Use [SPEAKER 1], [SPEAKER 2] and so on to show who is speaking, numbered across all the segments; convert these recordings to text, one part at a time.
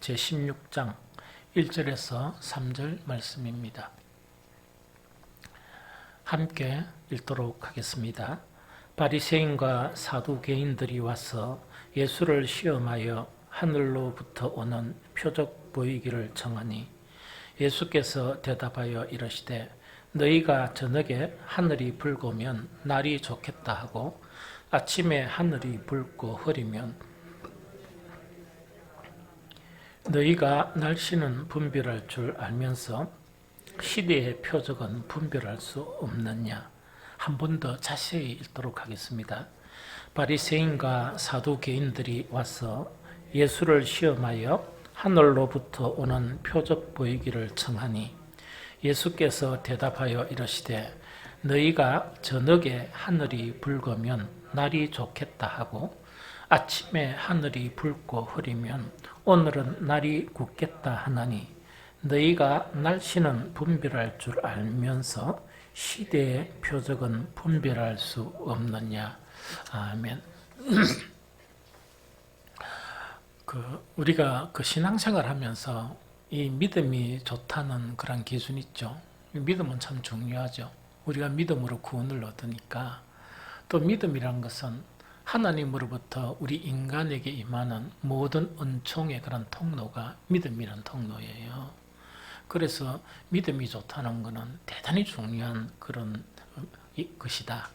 [SPEAKER 1] 제16장 1절에서 3절 말씀입니다. 함께 읽도록 하겠습니다. 바리새인과 사두개인들이 와서 예수를 시험하여 하늘로부터 오는 표적 보이기를 청하니 예수께서 대답하여 이르시되 너희가 저녁에 하늘이 붉으면 날이 좋겠다 하고 아침에 하늘이 붉고 흐리면 너희가 날씨는 분별할 줄 알면서 시대의 표적은 분별할 수 없느냐. 한 번 더 자세히 읽도록 하겠습니다. 바리새인과 사두개인들이 와서 예수를 시험하여 하늘로부터 오는 표적 보이기를 청하니 예수께서 대답하여 이르시되 너희가 저녁에 하늘이 붉으면 날이 좋겠다 하고 아침에 하늘이 붉고 흐리면 오늘은 날이 굳겠다 하나니 너희가 날씨는 분별할 줄 알면서 시대의 표적은 분별할 수 없느냐. 아멘. 우리가 신앙생활 하면서 이 믿음이 좋다는 그런 기준 있죠. 믿음은 참 중요하죠. 우리가 믿음으로 구원을 얻으니까. 또 믿음이란 것은 하나님으로부터 우리 인간에게 임하는 모든 은총의 그런 통로가 믿음이란 통로예요. 그래서 믿음이 좋다는 것은 대단히 중요한 그런 것이다.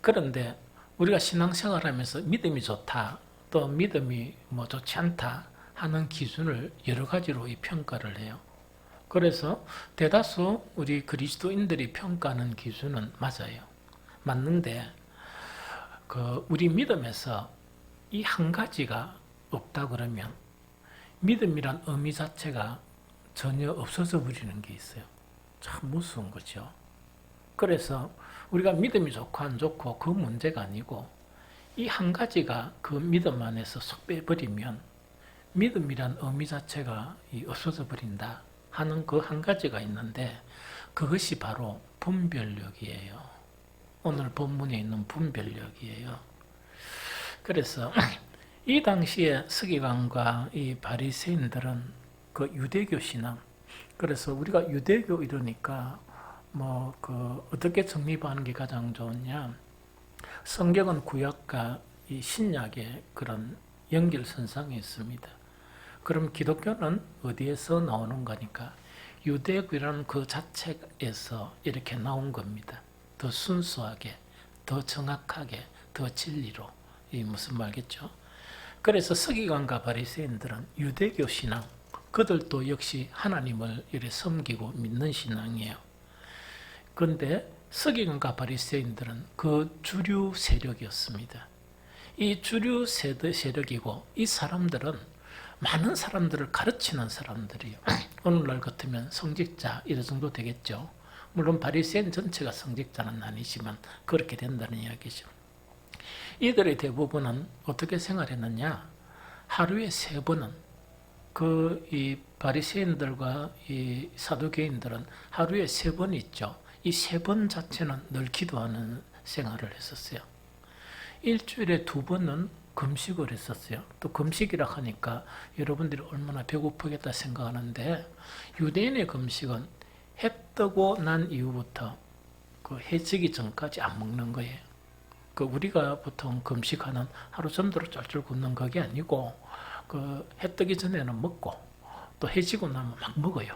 [SPEAKER 1] 그런데 우리가 신앙생활하면서 믿음이 좋다, 또 믿음이 좋지 않다 하는 기준을 여러 가지로 평가를 해요. 그래서 대다수 우리 그리스도인들이 평가하는 기준은 맞아요. 맞는데 우리 믿음에서 이 한 가지가 없다 그러면 믿음이란 의미 자체가 전혀 없어져 버리는 게 있어요. 참 무서운 거죠. 그래서 우리가 믿음이 좋고 안 좋고 그 문제가 아니고 이 한 가지가 그 믿음 안에서 쏙 빼버리면 믿음이란 의미 자체가 없어져 버린다 하는 그 한 가지가 있는데 그것이 바로 분별력이에요. 오늘 본문에 있는 분별력이에요. 그래서 이 당시에 서기관과 이 바리새인들은 그 유대교 신앙, 그래서 우리가 유대교 이러니까 어떻게 정립하는 게 가장 좋으냐? 성경은 구약과 이 신약의 그런 연결선상에 있습니다. 그럼 기독교는 어디에서 나오는 거니까? 유대교라는 그 자체에서 이렇게 나온 겁니다. 더 순수하게, 더 정확하게, 더 진리로. 이 무슨 말겠죠? 그래서 서기관과 바리새인들은 유대교 신앙, 그들도 역시 하나님을 이렇게 섬기고 믿는 신앙이에요. 그런데 서기관과 바리새인들은 그 주류 세력이었습니다. 이 주류 세력이고 이 사람들은 많은 사람들을 가르치는 사람들이에요. 오늘날 같으면 성직자 이런 정도 되겠죠. 물론 바리새인 전체가 성직자는 아니지만 그렇게 된다는 이야기죠. 이들의 대부분은 어떻게 생활했느냐? 하루에 3번은 이 바리새인들과 이 사두개인들은 하루에 3번 있죠. 이 3번 자체는 늘 기도하는 생활을 했었어요. 일주일에 2번은 금식을 했었어요. 또 금식이라 하니까 여러분들이 얼마나 배고프겠다 생각하는데 유대인의 금식은 해 뜨고 난 이후부터 해 지기 전까지 안 먹는 거예요. 우리가 보통 금식하는 하루 전도로 쫄쫄 굶는 그게 아니고 해 뜨기 전에는 먹고 또 해 지고 나면 막 먹어요.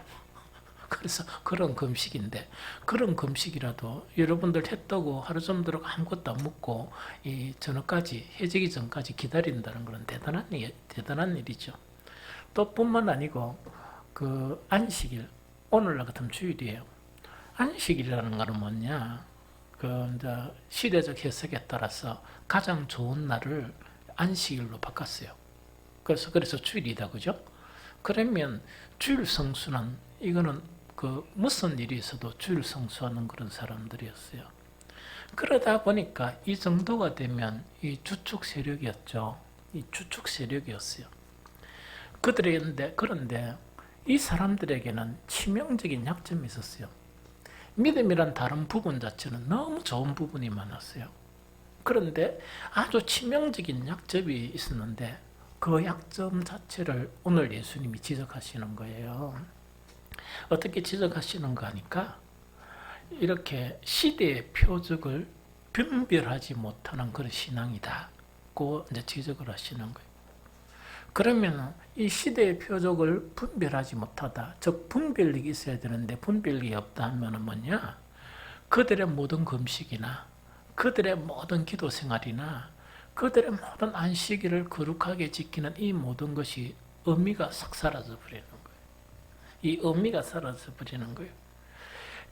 [SPEAKER 1] 그래서 그런 금식인데 그런 금식이라도 여러분들 해 뜨고 하루 전도로 아무것도 안 먹고 이 저녁까지 해 지기 전까지 기다린다는 건 대단한 일이죠. 또 뿐만 아니고 안식일, 오늘날 같은 주일이에요. 안식일이라는 것은 뭐냐? 이제 시대적 해석에 따라서 가장 좋은 날을 안식일로 바꿨어요. 그래서 주일이다, 그죠? 그러면 주일 성수는 이거는 무슨 일이 있어도 주일 성수하는 그런 사람들이었어요. 그러다 보니까 이 정도가 되면 이 주축 세력이었죠. 이 주축 세력이었어요. 그런데 이 사람들에게는 치명적인 약점이 있었어요. 믿음이란 다른 부분 자체는 너무 좋은 부분이 많았어요. 그런데 아주 치명적인 약점이 있었는데 그 약점 자체를 오늘 예수님이 지적하시는 거예요. 어떻게 지적하시는가 하니까 이렇게 시대의 표적을 분별하지 못하는 그런 신앙이다고 이제 지적을 하시는 거예요. 그러면 이 시대의 표적을 분별하지 못하다, 즉 분별력이 있어야 되는데 분별력이 없다 하면 뭐냐? 그들의 모든 금식이나 그들의 모든 기도 생활이나 그들의 모든 안식일을 거룩하게 지키는 이 모든 것이 의미가 싹 사라져 버리는 거예요. 이 의미가 사라져 버리는 거예요.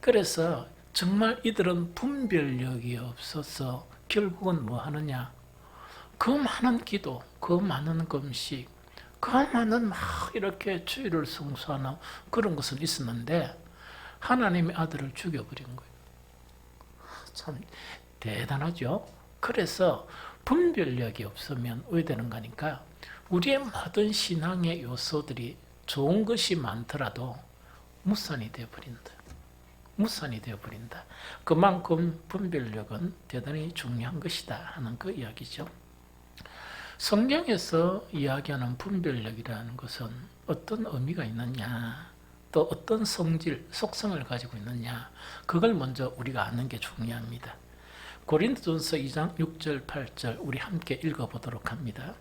[SPEAKER 1] 그래서 정말 이들은 분별력이 없어서 결국은 뭐 하느냐? 그 많은 기도, 그 많은 금식, 그 많은 막 이렇게 주일을 성수하는 그런 것은 있었는데 하나님의 아들을 죽여버린 거예요. 참 대단하죠? 그래서 분별력이 없으면 왜 되는가 하니까 우리의 모든 신앙의 요소들이 좋은 것이 많더라도 무산이 되어버린다. 무산이 되어버린다. 그만큼 분별력은 대단히 중요한 것이다 하는 그 이야기죠. 성경에서 이야기하는 분별력이라는 것은 어떤 의미가 있느냐, 또 어떤 성질, 속성을 가지고 있느냐, 그걸 먼저 우리가 아는 게 중요합니다. 고린도전서 2장 6절 8절 우리 함께 읽어보도록 합니다.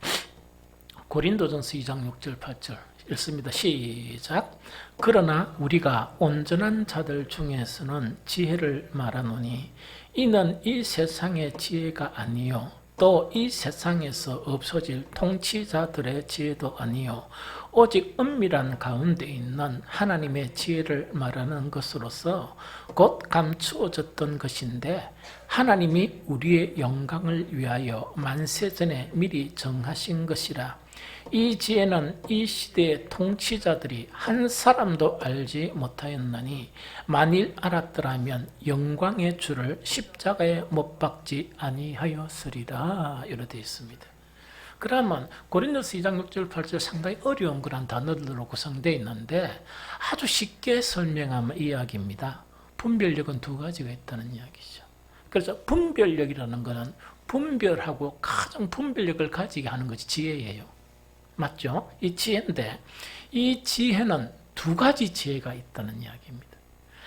[SPEAKER 1] 고린도전서 2장 6절 8절 읽습니다. 시작. 그러나 우리가 온전한 자들 중에서는 지혜를 말하노니 이는 이 세상의 지혜가 아니요 또 이 세상에서 없어질 통치자들의 지혜도 아니요 오직 은밀한 가운데 있는 하나님의 지혜를 말하는 것으로서 곧 감추어졌던 것인데 하나님이 우리의 영광을 위하여 만세전에 미리 정하신 것이라. 이 지혜는 이 시대의 통치자들이 한 사람도 알지 못하였나니 만일 알았더라면 영광의 주를 십자가에 못 박지 아니하였으리라. 이렇게 되어 있습니다. 그러면 고린도서 2장 6절 8절 상당히 어려운 그런 단어들로 구성되어 있는데 아주 쉽게 설명하면 이 이야기입니다. 분별력은 두 가지가 있다는 이야기죠. 그래서 분별력이라는 것은 분별하고 가장 분별력을 가지게 하는 것이 지혜예요. 맞죠? 이 지혜인데 이 지혜는 두 가지 지혜가 있다는 이야기입니다.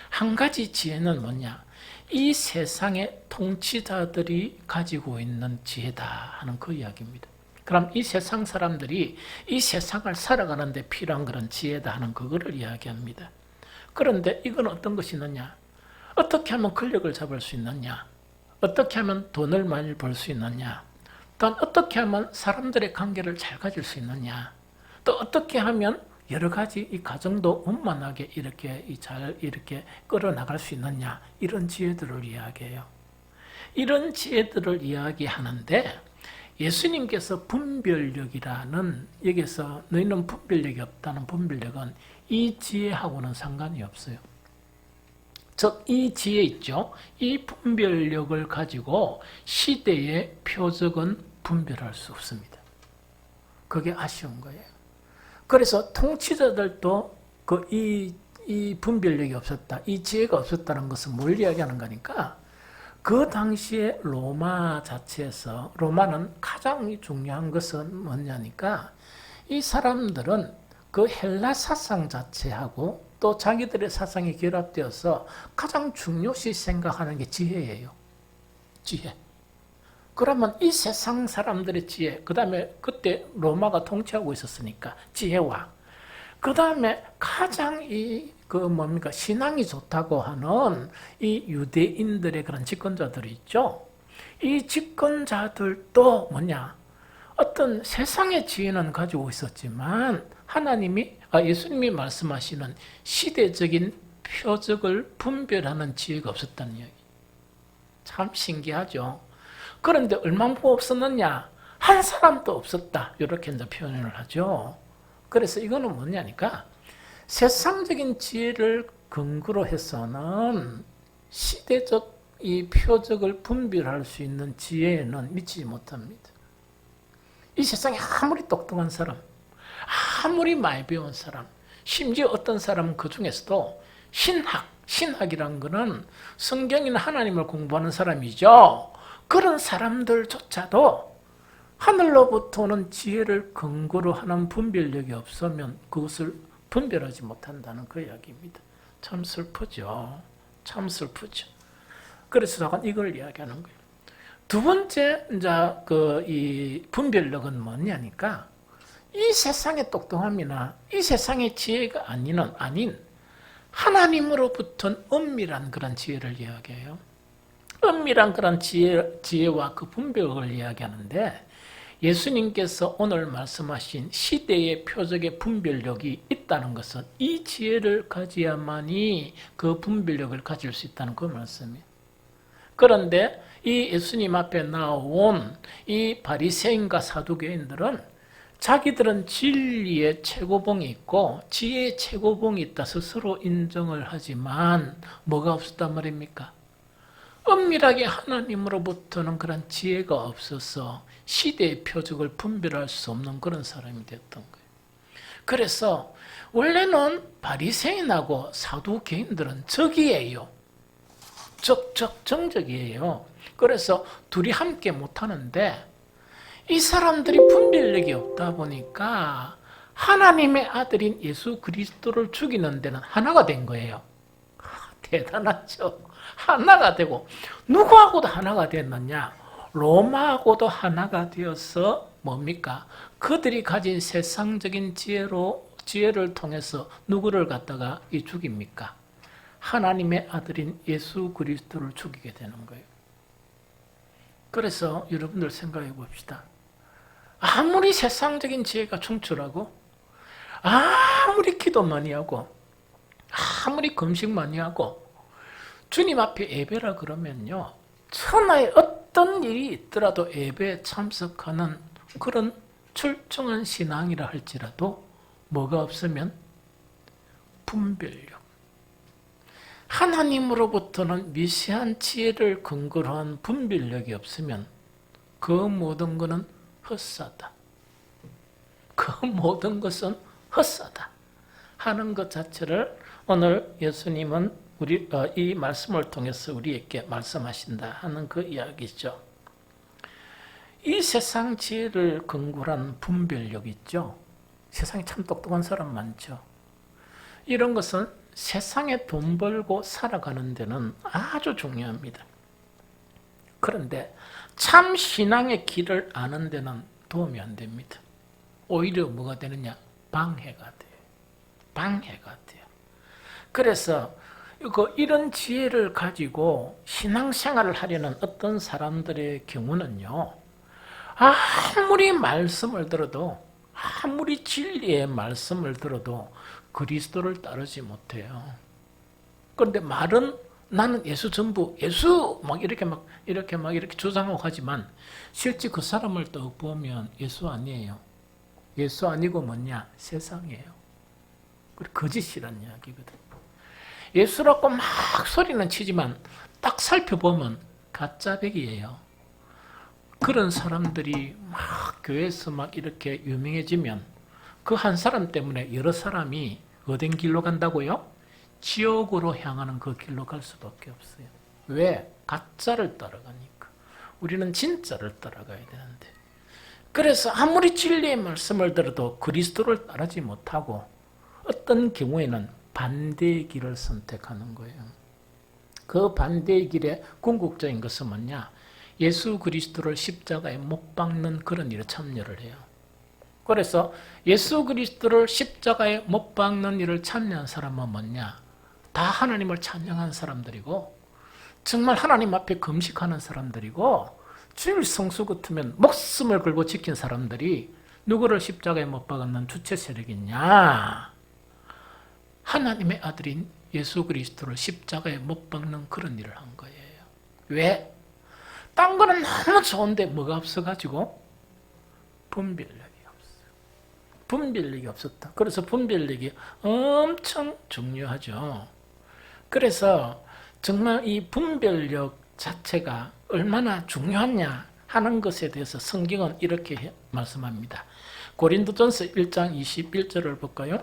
[SPEAKER 1] 한 가지 지혜는 뭐냐? 이 세상의 통치자들이 가지고 있는 지혜다 하는 그 이야기입니다. 그럼 이 세상 사람들이 이 세상을 살아가는데 필요한 그런 지혜다 하는 그거를 이야기합니다. 그런데 이건 어떤 것이 있느냐? 어떻게 하면 권력을 잡을 수 있느냐? 어떻게 하면 돈을 많이 벌 수 있느냐? 또한 어떻게 하면 사람들의 관계를 잘 가질 수 있느냐? 또 어떻게 하면 여러 가지 이 가정도 원만하게 이렇게 끌어나갈 수 있느냐? 이런 지혜들을 이야기해요. 이런 지혜들을 이야기하는데 예수님께서 분별력이라는 여기서 너희는 분별력이 없다는 분별력은 이 지혜하고는 상관이 없어요. 즉 이 지혜 있죠. 이 분별력을 가지고 시대의 표적은 분별할 수 없습니다. 그게 아쉬운 거예요. 그래서 통치자들도 이 분별력이 없었다, 이 지혜가 없었다는 것은 뭘 이야기하는 거니까 그 당시에 로마 자체에서 로마는 가장 중요한 것은 뭐냐니까 이 사람들은 그 헬라 사상 자체하고 또 자기들의 사상이 결합되어서 가장 중요시 생각하는 게 지혜예요. 지혜. 그러면 이 세상 사람들의 지혜, 그 다음에 그때 로마가 통치하고 있었으니까 지혜와, 그 다음에 가장 신앙이 좋다고 하는 이 유대인들의 그런 집권자들이 있죠. 이 집권자들도 뭐냐? 어떤 세상의 지혜는 가지고 있었지만 예수님이 말씀하시는 시대적인 표적을 분별하는 지혜가 없었다는 이야기. 참 신기하죠. 그런데 얼마나 없었느냐? 한 사람도 없었다. 이렇게 이제 표현을 하죠. 그래서 이거는 뭐냐니까 세상적인 지혜를 근거로 해서는 시대적 이 표적을 분별할 수 있는 지혜에는 미치지 못합니다. 이 세상에 아무리 똑똑한 사람, 아무리 많이 배운 사람, 심지어 어떤 사람은 그 중에서도 신학이란 거는 성경이나 하나님을 공부하는 사람이죠. 그런 사람들조차도 하늘로부터 오는 지혜를 근거로 하는 분별력이 없으면 그것을 분별하지 못한다는 그 이야기입니다. 참 슬프죠. 참 슬프죠. 그래서 잠깐 이걸 이야기하는 거예요. 두 번째, 이제 이 분별력은 뭐냐니까, 이 세상의 똑똑함이나 이 세상의 지혜가 아닌 하나님으로부터 은밀한 그런 지혜를 이야기해요. 은밀한 그런 지혜와 그 분별력을 이야기하는데, 예수님께서 오늘 말씀하신 시대의 표적의 분별력이 있다는 것은 이 지혜를 가져야만이 그 분별력을 가질 수 있다는 그 말씀이에요. 그런데 이 예수님 앞에 나온 이 바리새인과 사두개인들은 자기들은 진리의 최고봉이 있고 지혜의 최고봉이 있다 스스로 인정을 하지만 뭐가 없었단 말입니까? 은밀하게 하나님으로부터는 그런 지혜가 없어서 시대의 표적을 분별할 수 없는 그런 사람이 됐던 거예요. 그래서 원래는 바리새인하고 사두개인들은 적이에요. 정적이에요. 그래서 둘이 함께 못하는데 이 사람들이 분별력이 없다 보니까 하나님의 아들인 예수 그리스도를 죽이는 데는 하나가 된 거예요. 대단하죠. 하나가 되고 누구하고도 하나가 됐느냐? 로마하고도 하나가 되어서 뭡니까? 그들이 가진 세상적인 지혜를 통해서 누구를 갖다가 죽입니까? 하나님의 아들인 예수 그리스도를 죽이게 되는 거예요. 그래서 여러분들 생각해 봅시다. 아무리 세상적인 지혜가 충출하고 아무리 기도 많이 하고 아무리 금식 많이 하고 주님 앞에 예배라 그러면요, 천하에 어떤 일이 있더라도 예배에 참석하는 그런 출중한 신앙이라 할지라도 뭐가 없으면 분별력, 하나님으로부터는 미세한 지혜를 근거로 한 분별력이 없으면 그 모든 것은 헛사다. 그 모든 것은 헛사다 하는 것 자체를 오늘 예수님은 이 말씀을 통해서 우리에게 말씀하신다 하는 그 이야기죠. 이 세상 지혜를 근거로 한 분별력 있죠. 세상에 참 똑똑한 사람 많죠. 이런 것은 세상에 돈 벌고 살아가는 데는 아주 중요합니다. 그런데 참 신앙의 길을 아는 데는 도움이 안 됩니다. 오히려 뭐가 되느냐? 방해가 돼요. 방해가 돼요. 그래서 이런 지혜를 가지고 신앙생활을 하려는 어떤 사람들의 경우는요, 아무리 말씀을 들어도, 아무리 진리의 말씀을 들어도 그리스도를 따르지 못해요. 그런데 말은 나는 예수 전부, 예수 이렇게 주장하고 하지만 실제 그 사람을 또 보면 예수 아니에요. 예수 아니고 뭐냐? 세상이에요. 거짓이란 이야기거든. 예수라고 막 소리는 치지만 딱 살펴보면 가짜백이에요. 그런 사람들이 막 교회에서 막 이렇게 유명해지면 그 한 사람 때문에 여러 사람이 어딘 길로 간다고요? 지옥으로 향하는 그 길로 갈 수밖에 없어요. 왜? 가짜를 따라가니까. 우리는 진짜를 따라가야 되는데. 그래서 아무리 진리의 말씀을 들어도 그리스도를 따르지 못하고 어떤 경우에는 반대의 길을 선택하는 거예요. 그 반대의 길의 궁극적인 것은 뭐냐? 예수 그리스도를 십자가에 못 박는 그런 일에 참여를 해요. 그래서 예수 그리스도를 십자가에 못 박는 일을 참여한 사람은 뭐냐? 다 하나님을 찬양한 사람들이고 정말 하나님 앞에 금식하는 사람들이고 주일 성수 같으면 목숨을 걸고 지킨 사람들이 누구를 십자가에 못 박는 주체 세력이냐? 하나님의 아들인 예수 그리스도를 십자가에 못 박는 그런 일을 한 거예요. 왜? 딴 거는 너무 좋은데 뭐가 없어가지고 분별력이 없어요. 분별력이 없었다. 그래서 분별력이 엄청 중요하죠. 그래서 정말 이 분별력 자체가 얼마나 중요하냐 하는 것에 대해서 성경은 이렇게 말씀합니다. 고린도전서 1장 21절을 볼까요?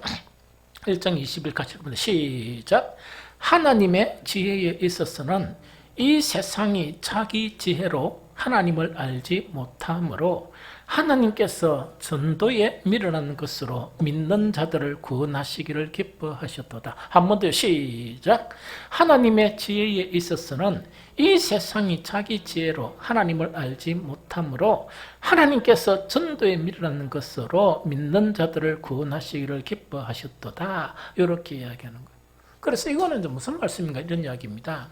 [SPEAKER 1] 1장 21 같이 읽어보세요. 시작. 하나님의 지혜에 있어서는 이 세상이 자기 지혜로 하나님을 알지 못하므로 하나님께서 전도에 미련한 것으로 믿는 자들을 구원하시기를 기뻐하셨도다. 한 번 더 시작. 하나님의 지혜에 있어서는 이 세상이 자기 지혜로 하나님을 알지 못하므로 하나님께서 전도에 미련한 것으로 믿는 자들을 구원하시기를 기뻐하셨도다. 이렇게 이야기하는 거예요. 그래서 이거는 무슨 말씀인가 이런 이야기입니다.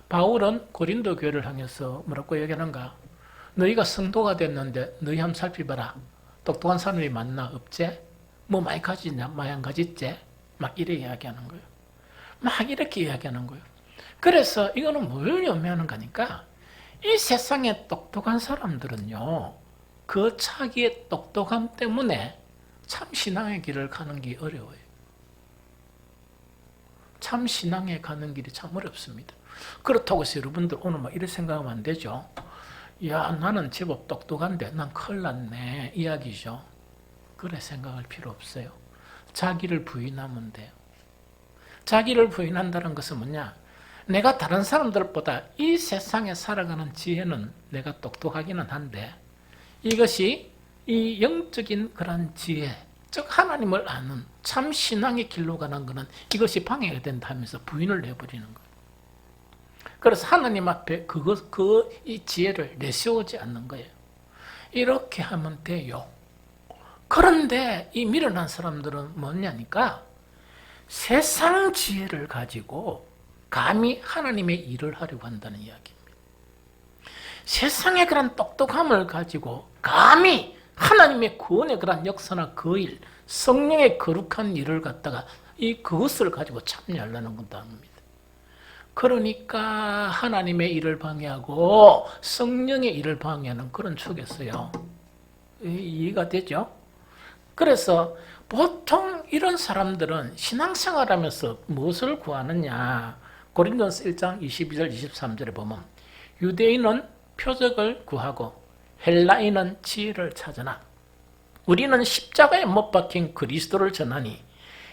[SPEAKER 1] 바울은 고린도 교회를 향해서 뭐라고 얘기하는가? 너희가 성도가 됐는데 너희 한번 살펴봐라. 똑똑한 사람이 많나 없지? 뭐 많이 가지냐? 마냥 가지지? 막 이렇게 이야기하는 거예요. 막 이렇게 이야기하는 거예요. 그래서 이거는 뭘 의미하는 거니까 이 세상에 똑똑한 사람들은요. 그 자기의 똑똑함 때문에 참 신앙의 길을 가는 게 어려워요. 참 신앙에 가는 길이 참 어렵습니다. 그렇다고 해서 여러분들 오늘 막 이렇게 생각하면 안 되죠. 야, 나는 제법 똑똑한데 난 큰일 났네 이야기죠. 그래 생각할 필요 없어요. 자기를 부인하면 돼요. 자기를 부인한다는 것은 뭐냐? 내가 다른 사람들보다 이 세상에 살아가는 지혜는 내가 똑똑하기는 한데 이것이 이 영적인 그런 지혜, 즉 하나님을 아는 참 신앙의 길로 가는 것은 이것이 방해가 된다 하면서 부인을 해버리는 거예요. 그래서 하나님 앞에 이 지혜를 내세우지 않는 거예요. 이렇게 하면 돼요. 그런데 이 미련한 사람들은 뭐냐니까 세상 지혜를 가지고 감히 하나님의 일을 하려고 한다는 이야기입니다. 세상의 그런 똑똑함을 가지고 감히 하나님의 구원의 그런 역사나 그 일, 성령의 거룩한 일을 갖다가 그것을 가지고 참여하려는 건다 합니다. 그러니까 하나님의 일을 방해하고 성령의 일을 방해하는 그런 축이었어요. 이해가 되죠? 그래서 보통 이런 사람들은 신앙생활하면서 무엇을 구하느냐? 고린도서 1장 22절 23절에 보면 유대인은 표적을 구하고 헬라인은 지혜를 찾으나 우리는 십자가에 못 박힌 그리스도를 전하니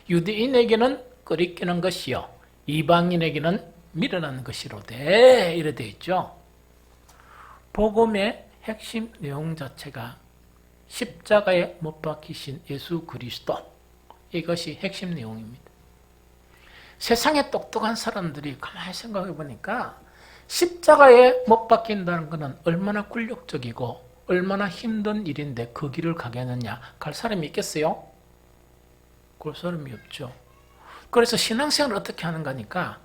[SPEAKER 1] 유대인에게는 거리끼는 것이요 이방인에게는 미련한 것이로되 이래 되어 있죠. 복음의 핵심 내용 자체가 십자가에 못 박히신 예수 그리스도, 이것이 핵심 내용입니다. 세상에 똑똑한 사람들이 가만히 생각해 보니까 십자가에 못 박힌다는 것은 얼마나 굴욕적이고 얼마나 힘든 일인데 그 길을 가겠느냐, 갈 사람이 있겠어요? 갈 사람이 없죠. 그래서 신앙생활을 어떻게 하는 거니까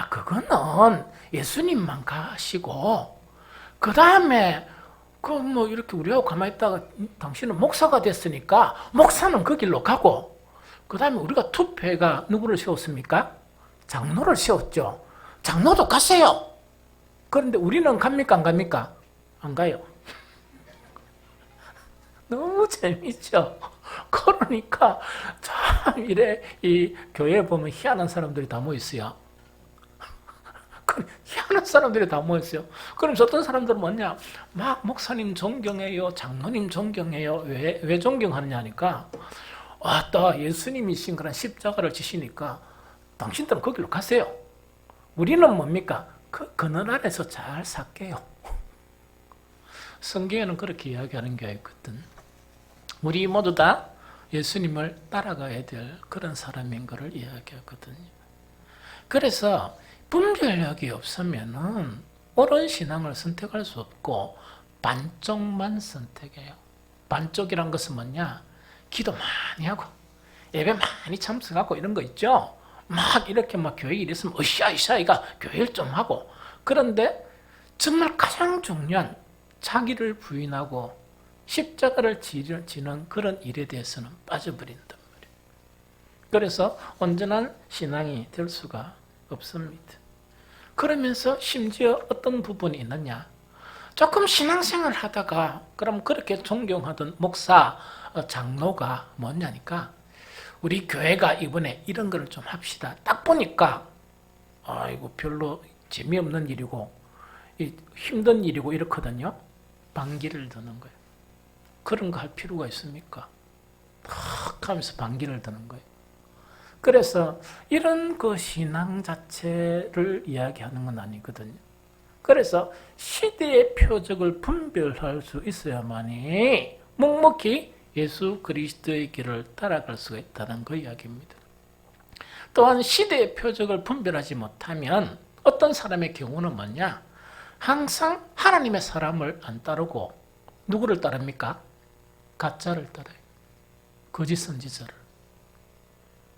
[SPEAKER 1] 그거는 예수님만 가시고 그 다음에 이렇게 우리하고 가만히 있다가 당신은 목사가 됐으니까 목사는 그 길로 가고 그 다음에 우리가 투표회가 누구를 세웠습니까? 장로를 세웠죠. 장로도 가세요. 그런데 우리는 갑니까 안 갑니까? 안 가요. 너무 재밌죠. 그러니까 참 이래 이 교회에 보면 희한한 사람들이 다 모여 있어요. 희한한 사람들이 다 모였어요. 그러면서 어떤 사람들은 뭐냐, 막 목사님 존경해요, 장로님 존경해요. 왜 존경하느냐니까 왔다 예수님이신 그런 십자가를 지시니까 당신들은 거기로 가세요. 우리는 뭡니까? 그늘 아래서 잘 살게요. 성경에는 그렇게 이야기하는 게 있거든. 우리 모두 다 예수님을 따라가야 될 그런 사람인 것을 이야기하거든요. 그래서 분별력이 없으면은 옳은 신앙을 선택할 수 없고 반쪽만 선택해요. 반쪽이란 것은 뭐냐? 기도 많이 하고 예배 많이 참석하고 이런 거 있죠? 막 이렇게 막 교회 일 있으면 으쌰으쌰이가 교회를 좀 하고, 그런데 정말 가장 중요한 자기를 부인하고 십자가를 지는 그런 일에 대해서는 빠져버린단 말이에요. 그래서 온전한 신앙이 될 수가 없습니다. 그러면서 심지어 어떤 부분이 있느냐, 조금 신앙생활 하다가 그럼 그렇게 존경하던 목사, 장로가 뭐냐니까 우리 교회가 이번에 이런 걸 좀 합시다. 딱 보니까 이거 별로 재미없는 일이고 힘든 일이고 이렇거든요. 반기를 드는 거예요. 그런 거 할 필요가 있습니까? 탁 하면서 반기를 드는 거예요. 그래서 이런 그 신앙 자체를 이야기하는 건 아니거든요. 그래서 시대의 표적을 분별할 수 있어야만이 묵묵히 예수 그리스도의 길을 따라갈 수가 있다는 그 이야기입니다. 또한 시대의 표적을 분별하지 못하면 어떤 사람의 경우는 뭐냐? 항상 하나님의 사람을 안 따르고 누구를 따릅니까? 가짜를 따라요. 거짓 선지자를.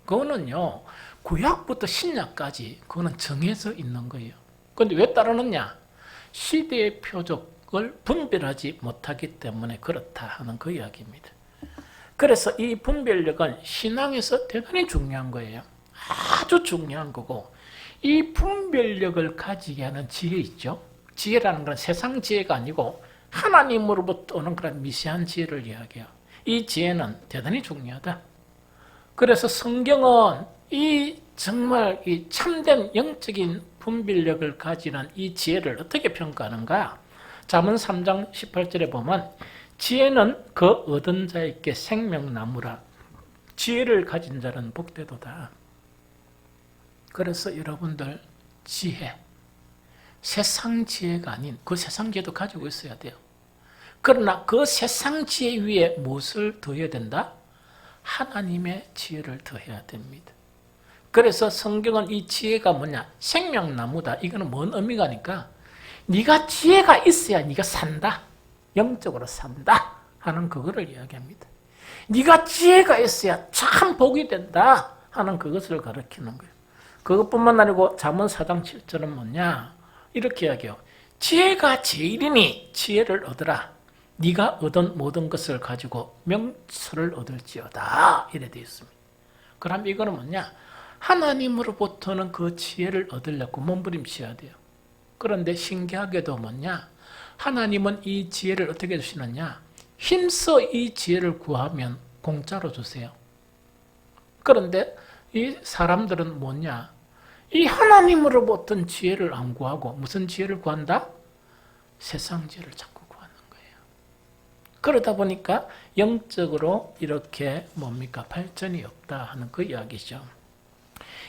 [SPEAKER 1] 그거는요, 구약부터 신약까지 그거는 정해져 있는 거예요. 그런데 왜 따르느냐? 시대의 표적을 분별하지 못하기 때문에 그렇다 하는 그 이야기입니다. 그래서 이 분별력은 신앙에서 대단히 중요한 거예요. 아주 중요한 거고, 이 분별력을 가지게 하는 지혜 있죠? 지혜라는 건 세상 지혜가 아니고 하나님으로부터 오는 그런 미세한 지혜를 이야기해요. 이 지혜는 대단히 중요하다. 그래서 성경은 정말 이 참된 영적인 분별력을 가지는 이 지혜를 어떻게 평가하는가? 잠언 3장 18절에 보면 지혜는 그 얻은 자에게 생명나무라. 지혜를 가진 자는 복되도다. 그래서 여러분들 지혜, 세상 지혜가 아닌 그 세상 지혜도 가지고 있어야 돼요. 그러나 그 세상 지혜 위에 무엇을 더해야 된다? 하나님의 지혜를 더해야 됩니다. 그래서 성경은 이 지혜가 뭐냐? 생명나무다. 이거는 뭔 의미가 니까 네가 지혜가 있어야 네가 산다. 영적으로 산다 하는 그거를 이야기합니다. 네가 지혜가 있어야 참 복이 된다 하는 그것을 가르치는 거예요. 그것뿐만 아니고 잠언 4장 7절은 뭐냐? 이렇게 이야기해요. 지혜가 제일이니 지혜를 얻으라. 네가 얻은 모든 것을 가지고 명철을 얻을지어다. 이래 되어 있습니다. 그럼 이거는 뭐냐? 하나님으로부터는 그 지혜를 얻으려고 몸부림쳐야 돼요. 그런데 신기하게도 뭐냐? 하나님은 이 지혜를 어떻게 주시느냐? 힘써 이 지혜를 구하면 공짜로 주세요. 그런데 이 사람들은 뭐냐? 이 하나님으로부터 지혜를 안 구하고 무슨 지혜를 구한다? 세상 지혜를 자꾸 구하는 거예요. 그러다 보니까 영적으로 이렇게 뭡니까? 발전이 없다 하는 그 이야기죠.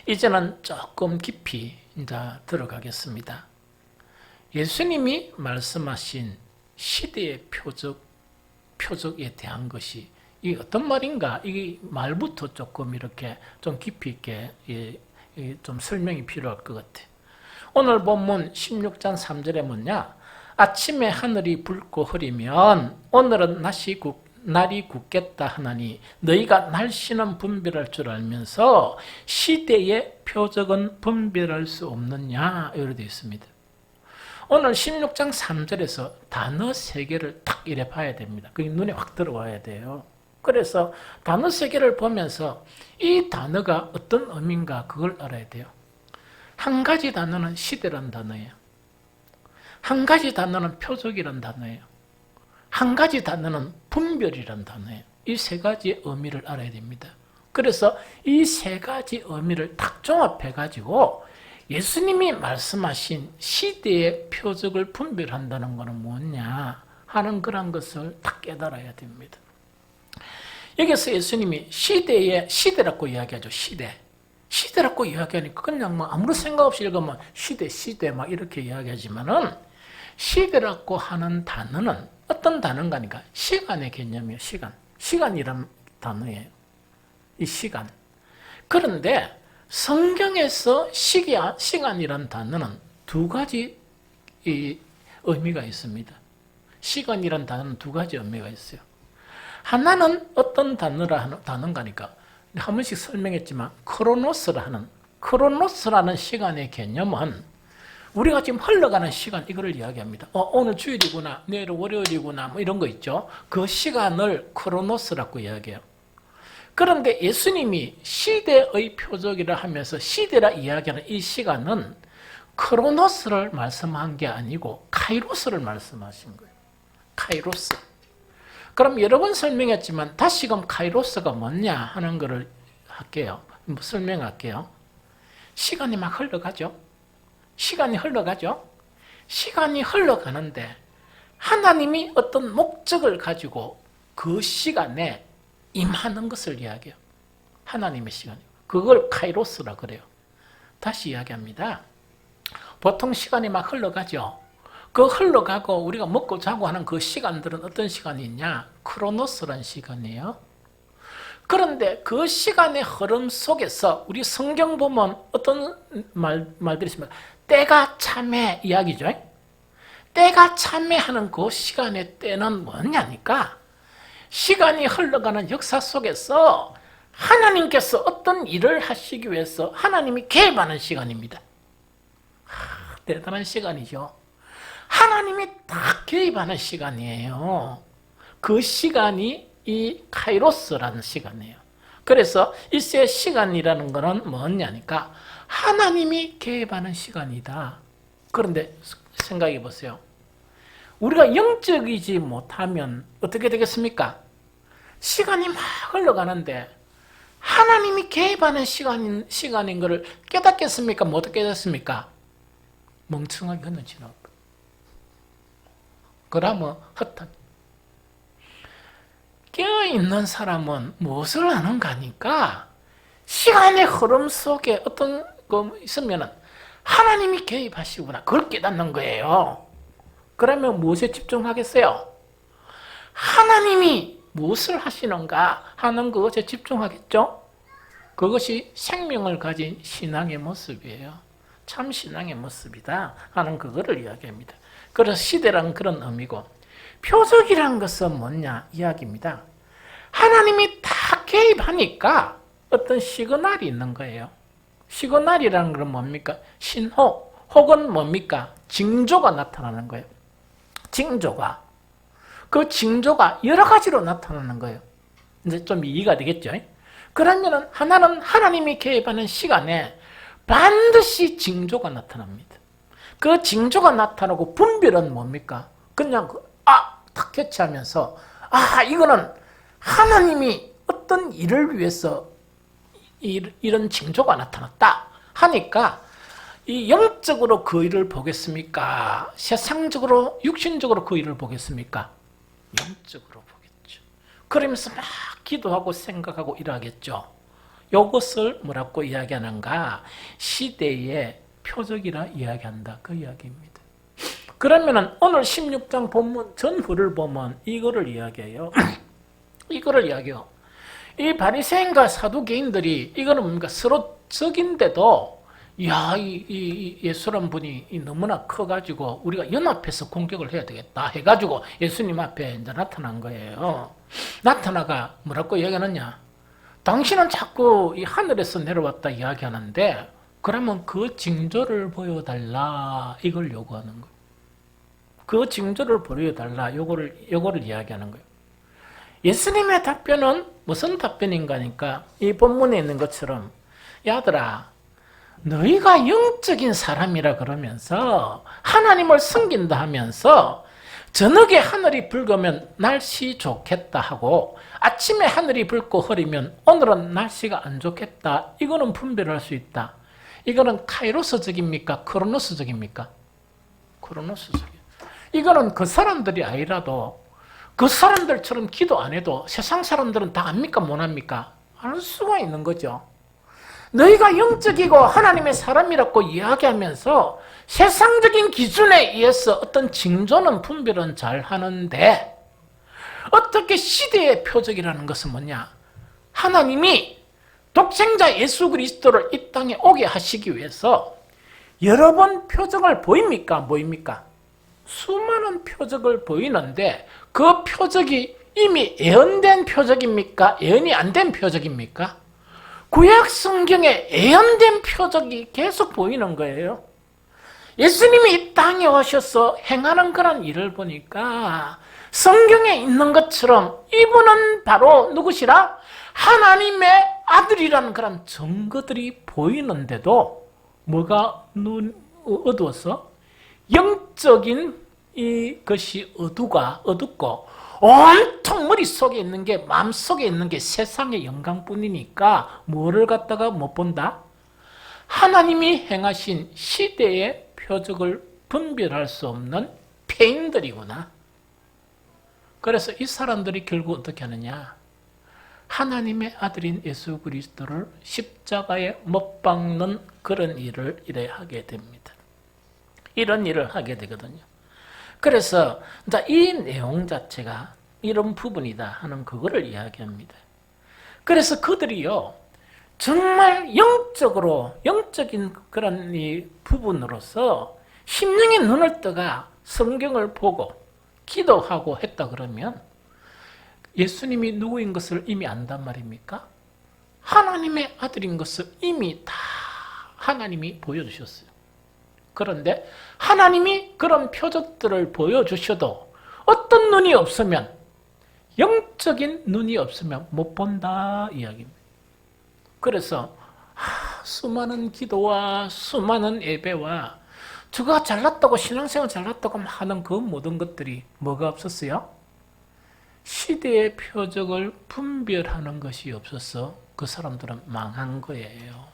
[SPEAKER 1] 이제는 조금 깊이 이제 들어가겠습니다. 예수님이 말씀하신 시대의 표적에 대한 것이 이 어떤 말인가? 이 말부터 조금 이렇게 좀 깊이 있게 좀 설명이 필요할 것 같아. 오늘 본문 16장 3절에 뭐냐? 아침에 하늘이 붉고 흐리면 오늘은 날이 굳겠다 하나니 너희가 날씨는 분별할 줄 알면서 시대의 표적은 분별할 수 없느냐? 이렇게 되어 있습니다. 오늘 16장 3절에서 단어 3개를 딱 이래 봐야 됩니다. 그게 눈에 확 들어와야 돼요. 그래서 단어 3개를 보면서 이 단어가 어떤 의미인가 그걸 알아야 돼요. 한 가지 단어는 시대란 단어예요. 한 가지 단어는 표적이란 단어예요. 한 가지 단어는 분별이란 단어예요. 이 3가지 의미를 알아야 됩니다. 그래서 이 3가지 의미를 딱 종합해가지고 예수님이 말씀하신 시대의 표적을 분별한다는 것은 뭐냐 하는 그런 것을 딱 깨달아야 됩니다. 여기서 예수님이 시대라고 이야기하죠. 시대라고 이야기하니까 그냥 뭐 아무런 생각 없이 읽으면 시대 막 이렇게 이야기하지만은 시대라고 하는 단어는 어떤 단어인가 하니까 시간의 개념이에요. 시간이란 단어예요. 이 시간. 그런데 성경에서 시간이란 단어는 2가지 의미가 있습니다. 시간이란 단어는 2가지 의미가 있어요. 하나는 어떤 단어인가 하니까 한 번씩 설명했지만 크로노스라는 시간의 개념은 우리가 지금 흘러가는 시간 이거를 이야기합니다. 오늘 주일이구나, 내일 월요일이구나 뭐 이런 거 있죠. 그 시간을 크로노스라고 이야기해요. 그런데 예수님이 시대의 표적이라 하면서 시대라 이야기하는 이 시간은 크로노스를 말씀한 게 아니고 카이로스를 말씀하신 거예요. 카이로스. 그럼 여러 번 설명했지만 다시금 카이로스가 뭐냐 하는 거를 할게요. 설명할게요. 시간이 막 흘러가죠. 시간이 흘러가는데 하나님이 어떤 목적을 가지고 그 시간에 임하는 것을 이야기해요. 하나님의 시간. 그걸 카이로스라 그래요. 다시 이야기합니다. 보통 시간이 막 흘러가죠. 그 흘러가고 우리가 먹고 자고 하는 그 시간들은 어떤 시간이 있냐? 크로노스란 시간이에요. 그런데 그 시간의 흐름 속에서 우리 성경 보면 어떤 말들이 있습니까? 때가 참해 이야기죠. 때가 참해하는 그 시간의 때는 뭐냐니까 시간이 흘러가는 역사 속에서 하나님께서 어떤 일을 하시기 위해서 하나님이 개입하는 시간입니다. 대단한 시간이죠. 하나님이 딱 개입하는 시간이에요. 그 시간이 이 카이로스라는 시간이에요. 그래서 이세 시간이라는 것은 뭐냐니까 하나님이 개입하는 시간이다. 그런데 생각해 보세요. 우리가 영적이지 못하면 어떻게 되겠습니까? 시간이 막 흘러가는데 하나님이 개입하는 시간인 것을 깨닫겠습니까? 못 깨닫습니까? 멍청하게 흐느지는 것. 그러면 헛한. 깨어있는 사람은 무엇을 하는가 하니까 시간의 흐름 속에 어떤 거 있으면 하나님이 개입하시구나. 그걸 깨닫는 거예요. 그러면 무엇에 집중하겠어요? 하나님이 무엇을 하시는가 하는 것에 집중하겠죠? 그것이 생명을 가진 신앙의 모습이에요. 참 신앙의 모습이다 하는 그거를 이야기합니다. 그래서 시대란 그런 의미고 표적이란 것은 뭐냐 이야기입니다. 하나님이 다 개입하니까 어떤 시그널이 있는 거예요. 시그널이라는 건 뭡니까? 신호 혹은 뭡니까? 징조가 나타나는 거예요. 징조가. 그 징조가 여러 가지로 나타나는 거예요. 이제 좀 이해가 되겠죠? 그러면은 하나는 하나님이 개입하는 시간에 반드시 징조가 나타납니다. 그 징조가 나타나고 분별은 뭡니까? 그냥 탁 캐치하면서 이거는 하나님이 어떤 일을 위해서 이런 징조가 나타났다 하니까 이 영적으로 그 일을 보겠습니까? 세상적으로 육신적으로 그 일을 보겠습니까? 영적으로 보겠죠. 그러면서 막 기도하고 생각하고 일하겠죠. 이것을 뭐라고 이야기하는가? 시대의 표적이라 이야기한다. 그 이야기입니다. 그러면은 오늘 16장 본문 전후를 보면 이거를 이야기해요. 이거를 이야기해요. 이 바리새인과 사두개인들이 이거는 뭡니까? 서로 적인데도 이 예수란 분이 너무나 커가지고 우리가 연합해서 공격을 해야 되겠다 해가지고 예수님 앞에 이제 나타난 거예요. 나타나가 뭐라고 이야기하느냐? 당신은 자꾸 이 하늘에서 내려왔다 이야기하는데 그러면 그 징조를 보여달라 이걸 요구하는 거예요. 그 징조를 보여달라 요거를 이야기하는 거예요. 예수님의 답변은 무슨 답변인가 하니까 이 본문에 있는 것처럼 야들아 너희가 영적인 사람이라 그러면서 하나님을 섬긴다 하면서 저녁에 하늘이 붉으면 날씨 좋겠다 하고 아침에 하늘이 붉고 흐리면 오늘은 날씨가 안 좋겠다. 이거는 분별할 수 있다. 이거는 카이로스적입니까? 크로노스적입니까? 크로노스적이에요. 이거는 그 사람들이 아니라도 그 사람들처럼 기도 안 해도 세상 사람들은 다 압니까? 못 합니까? 알 수가 있는 거죠. 너희가 영적이고 하나님의 사람이라고 이야기하면서 세상적인 기준에 의해서 어떤 징조는 분별은 잘 하는데 어떻게 시대의 표적이라는 것은 뭐냐? 하나님이 독생자 예수 그리스도를 이 땅에 오게 하시기 위해서 여러 번 표적을 보입니까? 뭐입니까? 수많은 표적을 보이는데 그 표적이 이미 예언된 표적입니까? 예언이 안 된 표적입니까? 구약 성경에 예언된 표적이 계속 보이는 거예요. 예수님이 이 땅에 오셔서 행하는 그런 일을 보니까 성경에 있는 것처럼 이분은 바로 누구시라? 하나님의 아들이라는 그런 증거들이 보이는데도 뭐가 어두워서 영적인 이것이 어둡고 온통 머릿속에 있는 게 마음속에 있는 게 세상의 영광뿐이니까 뭐를 갖다가 못 본다? 하나님이 행하신 시대의 표적을 분별할 수 없는 폐인들이구나. 그래서 이 사람들이 결국 어떻게 하느냐? 하나님의 아들인 예수 그리스도를 십자가에 못 박는 그런 일을 하게 됩니다. 이런 일을 하게 되거든요. 그래서 이제 이 내용 자체가 이런 부분이다 하는 그거를 이야기합니다. 그래서 그들이요, 정말 영적인 그런 이 부분으로서 심령의 눈을 떠가 성경을 보고 기도하고 했다 그러면 예수님이 누구인 것을 이미 안단 말입니까? 하나님의 아들인 것을 이미 다 하나님이 보여주셨어요. 그런데 하나님이 그런 표적들을 보여주셔도 어떤 눈이 없으면, 영적인 눈이 없으면 못 본다 이야기입니다. 그래서 수많은 기도와 수많은 예배와 저가 잘났다고 신앙생활 잘났다고 하는 그 모든 것들이 뭐가 없었어요? 시대의 표적을 분별하는 것이 없어서 그 사람들은 망한 거예요.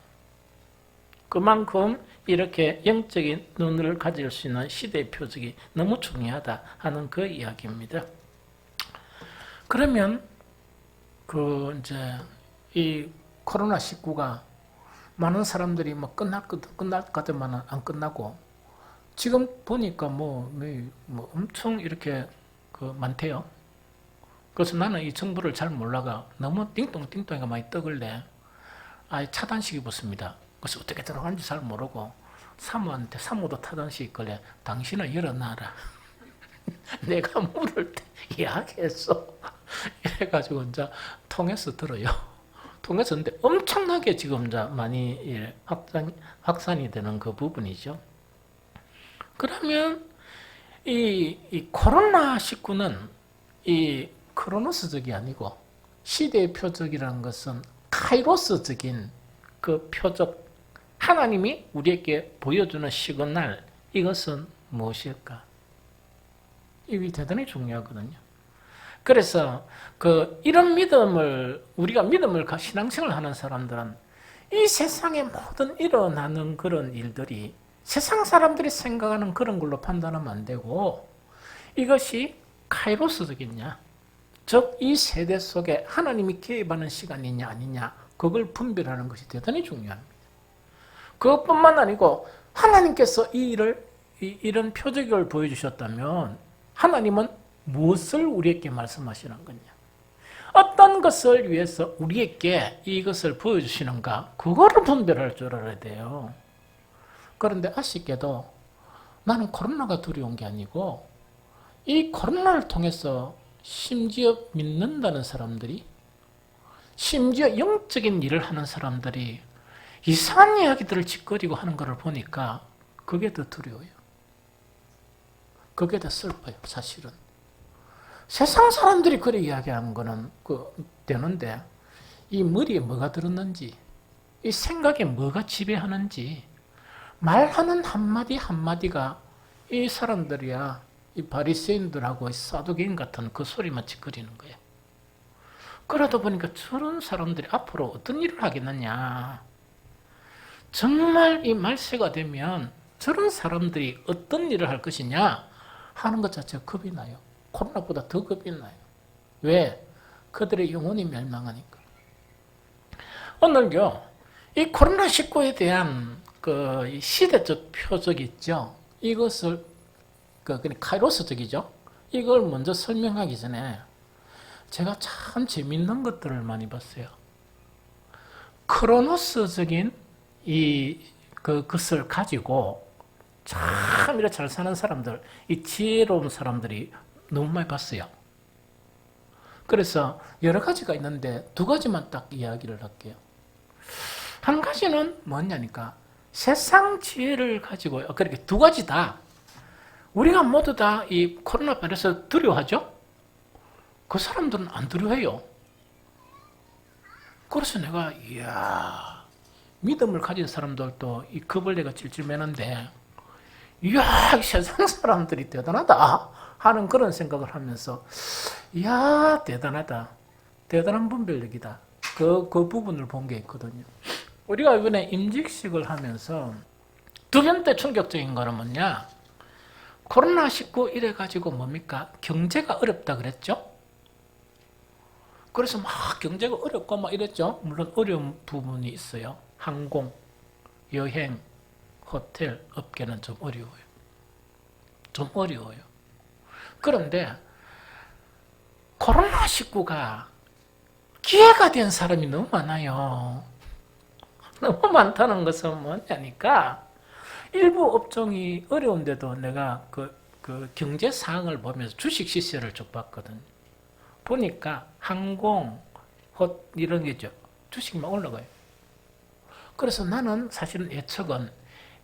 [SPEAKER 1] 그만큼 이렇게 영적인 눈을 가질 수 있는 시대의 표적이 너무 중요하다 하는 그 이야기입니다. 그러면 이제 이 코로나19가 많은 사람들이 뭐 끝날 것만은 안 끝나고 지금 보니까 뭐 엄청 이렇게 많대요. 그래서 나는 이 정보를 잘 몰라가 너무 띵똥띵똥이가 많이 떠글래 아예 차단시켜 봤습니다. 그래서 어떻게 들어가는지 잘 모르고 사모도 타단시킬 걸래 당신은 열어놔라. 내가 물을 때 이야기했어. 이래가지고 이제 통해서 들어요. 통해서 근데 엄청나게 지금 이제 많이 확산이 되는 그 부분이죠. 그러면 이 코로나19는 이 크로노스적이 아니고 시대의 표적이라는 것은 카이로스적인 그 표적, 하나님이 우리에게 보여주는 시그널, 이것은 무엇일까? 이게 대단히 중요하거든요. 그래서 이런 우리가 신앙생활을 하는 사람들은 이 세상에 모든 일어나는 그런 일들이 세상 사람들이 생각하는 그런 걸로 판단하면 안 되고 이것이 카이로스적이냐, 즉 이 세대 속에 하나님이 개입하는 시간이냐 아니냐, 그걸 분별하는 것이 대단히 중요합니다. 그것뿐만 아니고 하나님께서 이런 표적을 보여주셨다면 하나님은 무엇을 우리에게 말씀하시는 거냐, 어떤 것을 위해서 우리에게 이것을 보여주시는가, 그거를 분별할 줄 알아야 돼요. 그런데 아쉽게도 나는 코로나가 두려운 게 아니고 이 코로나를 통해서 심지어 믿는다는 사람들이, 심지어 영적인 일을 하는 사람들이 이상한 이야기들을 짓거리고 하는 것을 보니까 그게 더 두려워요. 그게 더 슬퍼요, 사실은. 세상 사람들이 그렇게 이야기하는 거는 되는데 이 머리에 뭐가 들었는지, 이 생각에 뭐가 지배하는지, 말하는 한마디 한마디가 이 사람들이야 이 바리새인들하고 사두개인 같은 그 소리만 짓거리는 거예요. 그러다 보니까 저런 사람들이 앞으로 어떤 일을 하겠느냐, 정말 이 말세가 되면 저런 사람들이 어떤 일을 할 것이냐 하는 것 자체가 겁이 나요. 코로나보다 더 겁이 나요. 왜? 그들의 영혼이 멸망하니까. 오늘요, 이 코로나19에 대한 시대적 표적이 있죠. 이것을 카이로스적이죠. 이걸 먼저 설명하기 전에 제가 참 재밌는 것들을 많이 봤어요. 크로노스적인 것을 가지고 참 이렇게 잘 사는 사람들, 이 지혜로운 사람들이 너무 많이 봤어요. 그래서 여러 가지가 있는데 두 가지만 딱 이야기를 할게요. 한 가지는 뭐냐니까 세상 지혜를 가지고, 그렇게 두 가지 다 우리가 모두 다 이 코로나 바이러스 두려워하죠? 그 사람들은 안 두려워해요. 그래서 내가 이야, 믿음을 가진 사람들도 이 겁을내가 찔찔 매는데 이야, 세상 사람들이 대단하다 하는 그런 생각을 하면서 이야, 대단하다, 대단한 분별력이다, 그 부분을 본 게 있거든요. 우리가 이번에 임직식을 하면서 두 번째 충격적인 거는 뭐냐, 코로나19 이래가지고 뭡니까? 경제가 어렵다 그랬죠? 그래서 막 경제가 어렵고 막 이랬죠? 물론 어려운 부분이 있어요. 항공, 여행, 호텔 업계는 좀 어려워요. 좀 어려워요. 그런데 코로나19가 기회가 된 사람이 너무 많아요. 너무 많다는 것은 뭐냐니까 일부 업종이 어려운데도 내가 그 경제 상황을 보면서 주식 시세를 쭉 봤거든요. 보니까 항공, 이런 게죠. 주식만 올라가요. 그래서 나는 사실은 예측은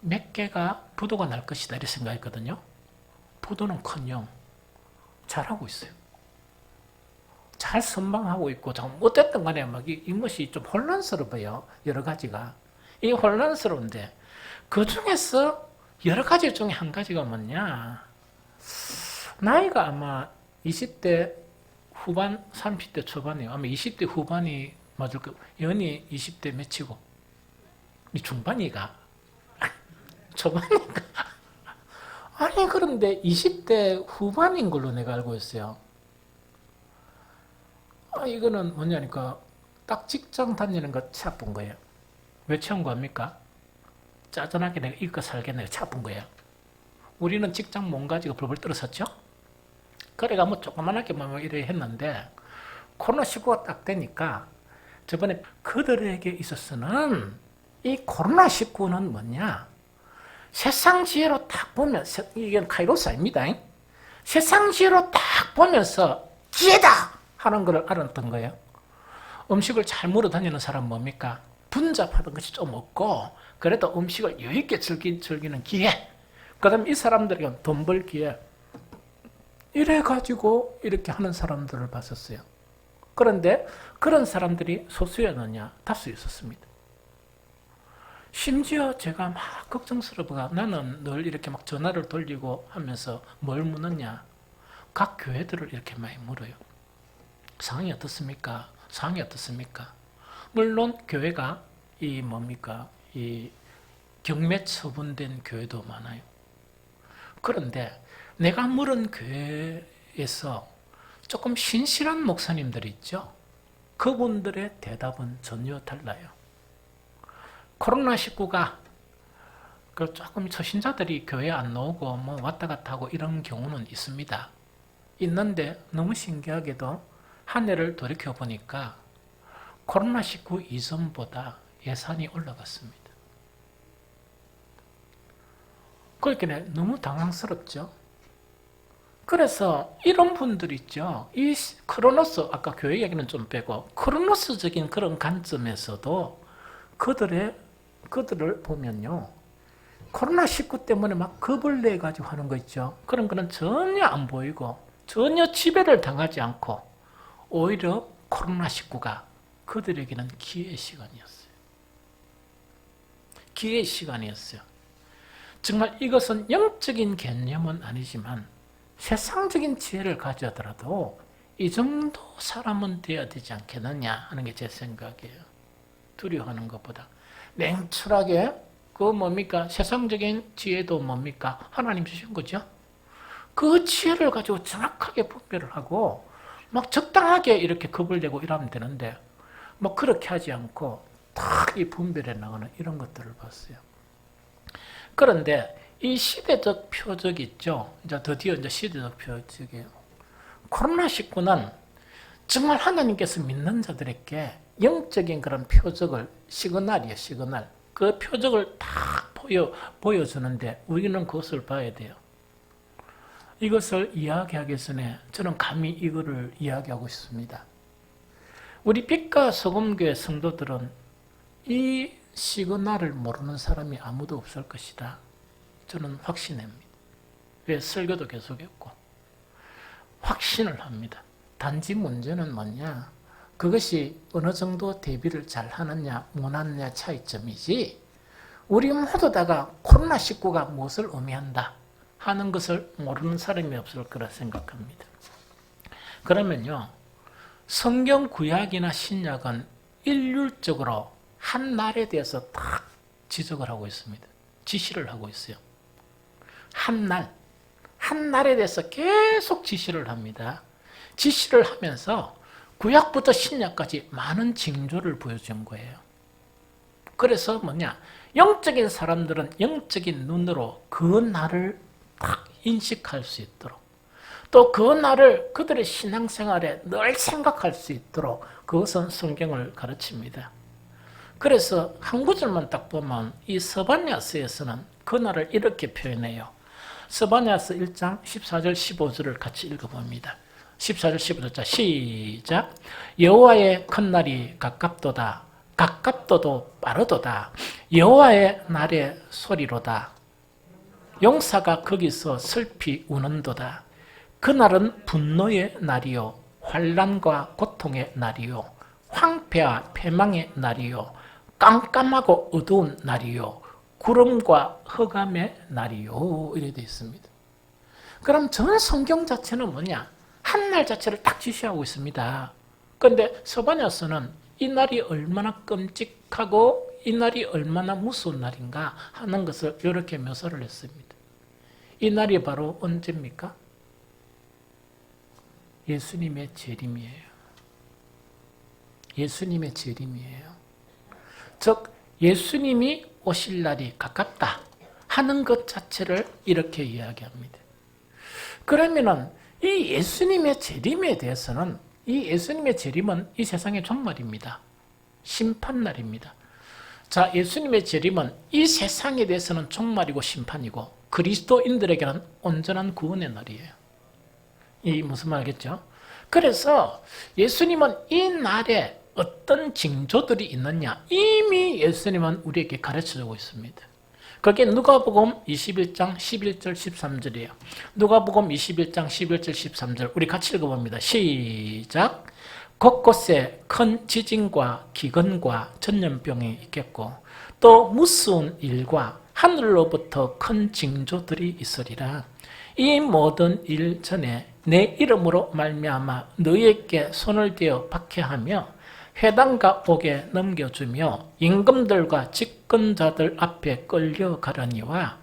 [SPEAKER 1] 몇 개가 부도가 날 것이다 이렇게 생각했거든요. 부도는커녕 잘하고 있어요. 잘 선방하고 있고 어쨌든 간에 막 이것이 좀 혼란스러워요. 여러 가지가. 이 혼란스러운데 그 중에서 여러 가지 중에 한 가지가 뭐냐. 나이가 아마 20대 후반, 30대 초반이에요. 아마 20대 후반이 맞을 거. 연이 20대 몇이고 중반이가 초반이가 아니 그런데 20대 후반인 걸로 내가 알고 있어요. 이거는 뭐냐니까 딱 직장 다니는 거 차쁜 거예요. 왜 처음 구합니까? 짜증나게 내가 이거 살겠네 차쁜 거예요. 우리는 직장 못 가지고 벌벌 떨었었죠. 그래가 뭐 조그만하게 뭐 이래 했는데 코로나19가 딱 되니까 저번에 그들에게 있어서는 이 코로나19는 뭐냐? 세상 지혜로 딱 보면 이게 카이로스 아닙니다. 세상 지혜로 딱 보면서 기회다 하는 걸 알았던 거예요. 음식을 잘 물어 다니는 사람 뭡니까? 분잡하던 것이 좀 없고 그래도 음식을 여유있게 즐기는 기회. 그 다음에 이 사람들에게 돈 벌 기회. 이래가지고 이렇게 하는 사람들을 봤었어요. 그런데 그런 사람들이 소수였느냐? 다수였었습니다. 심지어 제가 막 걱정스러워가 나는 늘 이렇게 막 전화를 돌리고 하면서 뭘 묻느냐? 각 교회들을 이렇게 많이 물어요. 상황이 어떻습니까? 상황이 어떻습니까? 물론 교회가 이 경매 처분된 교회도 많아요. 그런데 내가 물은 교회에서 조금 신실한 목사님들 있죠? 그분들의 대답은 전혀 달라요. 코로나19가 조금 초신자들이 교회 안 나오고 뭐 왔다 갔다 하고 이런 경우는 있습니다. 있는데 너무 신기하게도 한 해를 돌이켜 보니까 코로나19 이전보다 예산이 올라갔습니다. 그러니까 너무 당황스럽죠. 그래서 이런 분들 있죠. 이 크로노스, 아까 교회 얘기는 좀 빼고 크로노스적인 그런 관점에서도 그들을 보면요. 코로나19 때문에 막 겁을 내가지고 하는 거 있죠. 그런 거는 전혀 안 보이고 전혀 지배를 당하지 않고 오히려 코로나19가 그들에게는 기회의 시간이었어요. 기회의 시간이었어요. 정말 이것은 영적인 개념은 아니지만 세상적인 지혜를 가져더라도 이 정도 사람은 되어야 되지 않겠느냐 하는 게 제 생각이에요. 두려워하는 것보다 냉철하게 세상적인 지혜도 하나님 주신 거죠. 그 지혜를 가지고 정확하게 분별을 하고 막 적당하게 이렇게 겁을 내고 이러면 되는데 그렇게 하지 않고 딱 이 분별해 나가는 이런 것들을 봤어요. 그런데 이 시대적 표적 있죠. 이제 드디어 시대적 표적이에요. 코로나19는 정말 하나님께서 믿는 자들에게 영적인 그런 표적을 시그널이에요. 시그널. 그 표적을 딱 보여주는데 우리는 그것을 봐야 돼요. 이것을 이야기하기 전에 저는 감히 이거를 이야기하고 싶습니다. 우리 빛과 소금교회 성도들은 이 시그널을 모르는 사람이 아무도 없을 것이다. 저는 확신합니다. 왜? 설교도 계속했고 확신을 합니다. 단지 문제는 뭐냐? 그것이 어느 정도 대비를 잘 하느냐 못하느냐 차이점이지 우리 모두 다가 코로나19가 무엇을 의미한다 하는 것을 모르는 사람이 없을 거라 생각합니다. 그러면요. 성경 구약이나 신약은 일률적으로 한 날에 대해서 딱 지적을 하고 있습니다. 지시를 하고 있어요. 한 날에 대해서 계속 지시를 합니다. 지시를 하면서 구약부터 신약까지 많은 징조를 보여준 거예요. 그래서 영적인 사람들은 영적인 눈으로 그 날을 딱 인식할 수 있도록 또 그 날을 그들의 신앙생활에 늘 생각할 수 있도록 그것은 성경을 가르칩니다. 그래서 한 구절만 딱 보면 이 스바냐서에서는 그 날을 이렇게 표현해요. 스바냐서 1장 14절 15절을 같이 읽어봅니다. 14절 15절 시작. 여호와의 큰 날이 가깝도다. 가깝도도 빠르도다. 여호와의 날의 소리로다. 용사가 거기서 슬피 우는도다. 그날은 분노의 날이요 환난과 고통의 날이요 황폐와 패망의 날이요 깜깜하고 어두운 날이요 구름과 흑암의 날이요 이렇게 되어 있습니다. 그럼 전 성경 자체는 뭐냐? 한 날 자체를 딱 지시하고 있습니다. 그런데 스바냐서는 이 날이 얼마나 끔찍하고 이 날이 얼마나 무서운 날인가 하는 것을 이렇게 묘사를 했습니다. 이 날이 바로 언제입니까? 예수님의 재림이에요. 예수님의 재림이에요. 즉 예수님이 오실 날이 가깝다 하는 것 자체를 이렇게 이야기합니다. 그러면은 이 예수님의 재림에 대해서는 이 예수님의 재림은 이 세상의 종말입니다. 심판날입니다. 자, 예수님의 재림은 이 세상에 대해서는 종말이고 심판이고 그리스도인들에게는 온전한 구원의 날이에요. 이 무슨 말겠죠? 그래서 예수님은 이 날에 어떤 징조들이 있느냐 이미 예수님은 우리에게 가르쳐주고 있습니다. 그게 누가복음 21장 11절 13절이에요. 누가복음 21장 11절 13절 우리 같이 읽어봅니다. 시작. 곳곳에 큰 지진과 기근과 전염병이 있겠고 또 무서운 일과 하늘로부터 큰 징조들이 있으리라. 이 모든 일 전에 내 이름으로 말미암아 너희에게 손을 대어 박해하며 회당과 옥에 넘겨주며 임금들과 집권자들 앞에 끌려가려니와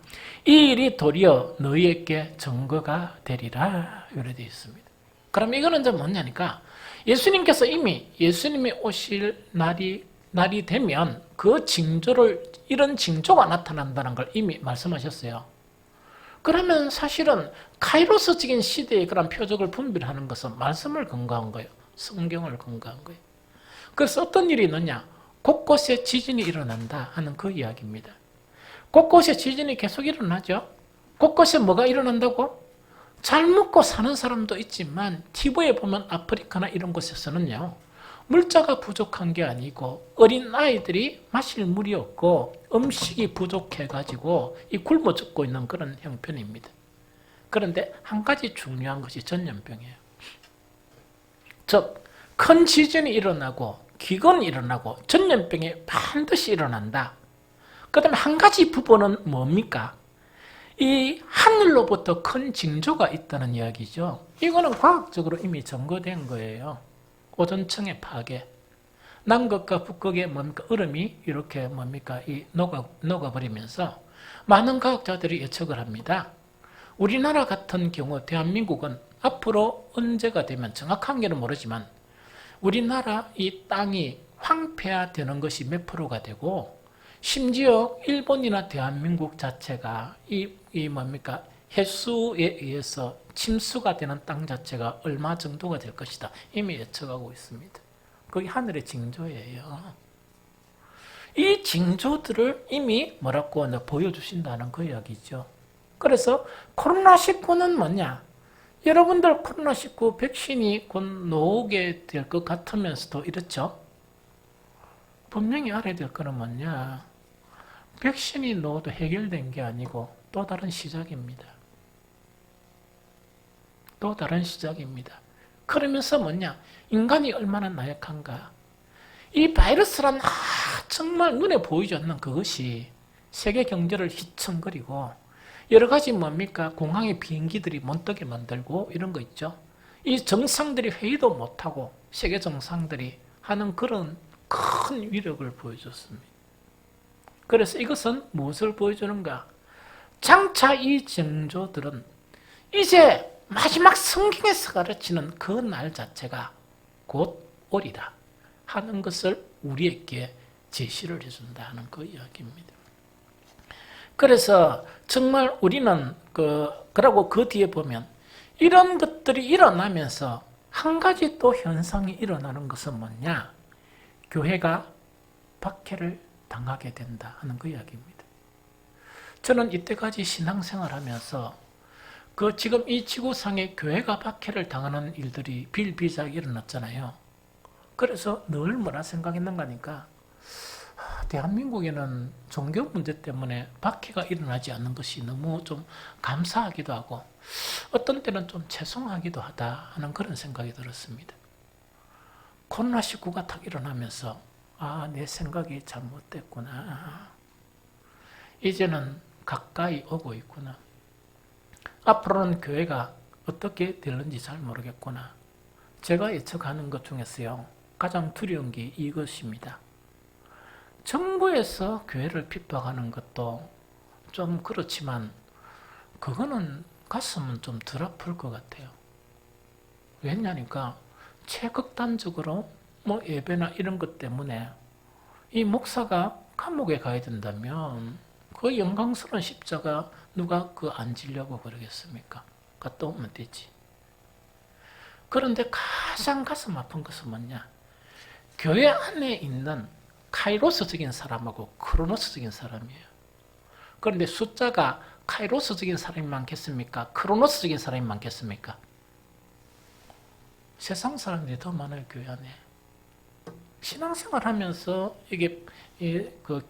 [SPEAKER 1] 이 일이 도리어 너희에게 증거가 되리라 이렇게 되어 있습니다. 그럼 이거는 이제 뭐냐니까 예수님께서 이미 예수님이 오실 날이 되면 그 징조를 이런 징조가 나타난다는 걸 이미 말씀하셨어요. 그러면 사실은 카이로스적인 시대의 그런 표적을 분별하는 것은 말씀을 근거한 거예요. 성경을 근거한 거예요. 그래서 어떤 일이 있느냐? 곳곳에 지진이 일어난다 하는 그 이야기입니다. 곳곳에 지진이 계속 일어나죠. 곳곳에 뭐가 일어난다고? 잘 먹고 사는 사람도 있지만 TV에 보면 아프리카나 이런 곳에서는요. 물자가 부족한 게 아니고 어린 아이들이 마실 물이 없고 음식이 부족해가지고 이 굶어 죽고 있는 그런 형편입니다. 그런데 한 가지 중요한 것이 전염병이에요. 즉 큰 지진이 일어나고 기근이 일어나고 전염병이 반드시 일어난다. 그 다음에 한 가지 부분은 뭡니까? 이 하늘로부터 큰 징조가 있다는 이야기죠. 이거는 과학적으로 이미 증거된 거예요. 오존층의 파괴. 남극과 북극의 뭡니까? 얼음이 이렇게 뭡니까? 녹아버리면서 많은 과학자들이 예측을 합니다. 우리나라 같은 경우 대한민국은 앞으로 언제가 되면 정확한 게는 모르지만 우리나라 이 땅이 황폐화되는 것이 몇 프로가 되고 심지어 일본이나 대한민국 자체가 이 뭡니까? 해수에 의해서 침수가 되는 땅 자체가 얼마 정도가 될 것이다. 이미 예측하고 있습니다. 그게 하늘의 징조예요. 이 징조들을 이미 뭐라고 보여주신다는 그 이야기죠. 그래서 코로나19는 뭐냐? 여러분들 코로나19 백신이 곧 나오게 될 것 같으면서도 이렇죠? 분명히 알아야 될 거는 뭐냐? 백신이 나와도 해결된 게 아니고 또 다른 시작입니다. 또 다른 시작입니다. 그러면서 뭐냐? 인간이 얼마나 나약한가? 이 바이러스란 정말 눈에 보이지 않는 그것이 세계 경제를 휘청거리고 여러 가지 뭡니까? 공항에 비행기들이 못 뜨게 만들고 이런 거 있죠. 이 정상들이 회의도 못하고 세계 정상들이 하는 그런 큰 위력을 보여줬습니다. 그래서 이것은 무엇을 보여주는가? 장차 이 징조들은 이제 마지막 성경에서 가르치는 그 날 자체가 곧 오리라 하는 것을 우리에게 제시를 해준다 하는 그 이야기입니다. 그래서 정말 우리는 그러고 그 뒤에 보면 이런 것들이 일어나면서 한 가지 또 현상이 일어나는 것은 뭐냐? 교회가 박해를 당하게 된다 하는 그 이야기입니다. 저는 이때까지 신앙생활 하면서 지금 이 지구상에 교회가 박해를 당하는 일들이 비일비재하게 일어났잖아요. 그래서 늘 뭐라 생각했는가 하니까 대한민국에는 종교 문제 때문에 박해가 일어나지 않는 것이 너무 좀 감사하기도 하고 어떤 때는 좀 죄송하기도 하다 하는 그런 생각이 들었습니다. 코로나19가 딱 일어나면서 내 생각이 잘못됐구나. 이제는 가까이 오고 있구나. 앞으로는 교회가 어떻게 될는지 잘 모르겠구나. 제가 예측하는 것 중에서요, 가장 두려운 게 이것입니다. 정부에서 교회를 핍박하는 것도 좀 그렇지만 그거는 가슴은 좀 덜 아플 것 같아요. 왜냐니까 최극단적으로 예배나 이런 것 때문에 이 목사가 감옥에 가야 된다면 그 영광스러운 십자가 누가 안 지려고 그러겠습니까? 갔다 오면 되지. 그런데 가장 가슴 아픈 것은 뭐냐? 교회 안에 있는 카이로스적인 사람하고 크로노스적인 사람이에요. 그런데 숫자가 카이로스적인 사람이 많겠습니까? 크로노스적인 사람이 많겠습니까? 세상 사람들이 더 많아요, 교회 안에. 신앙생활 하면서 이게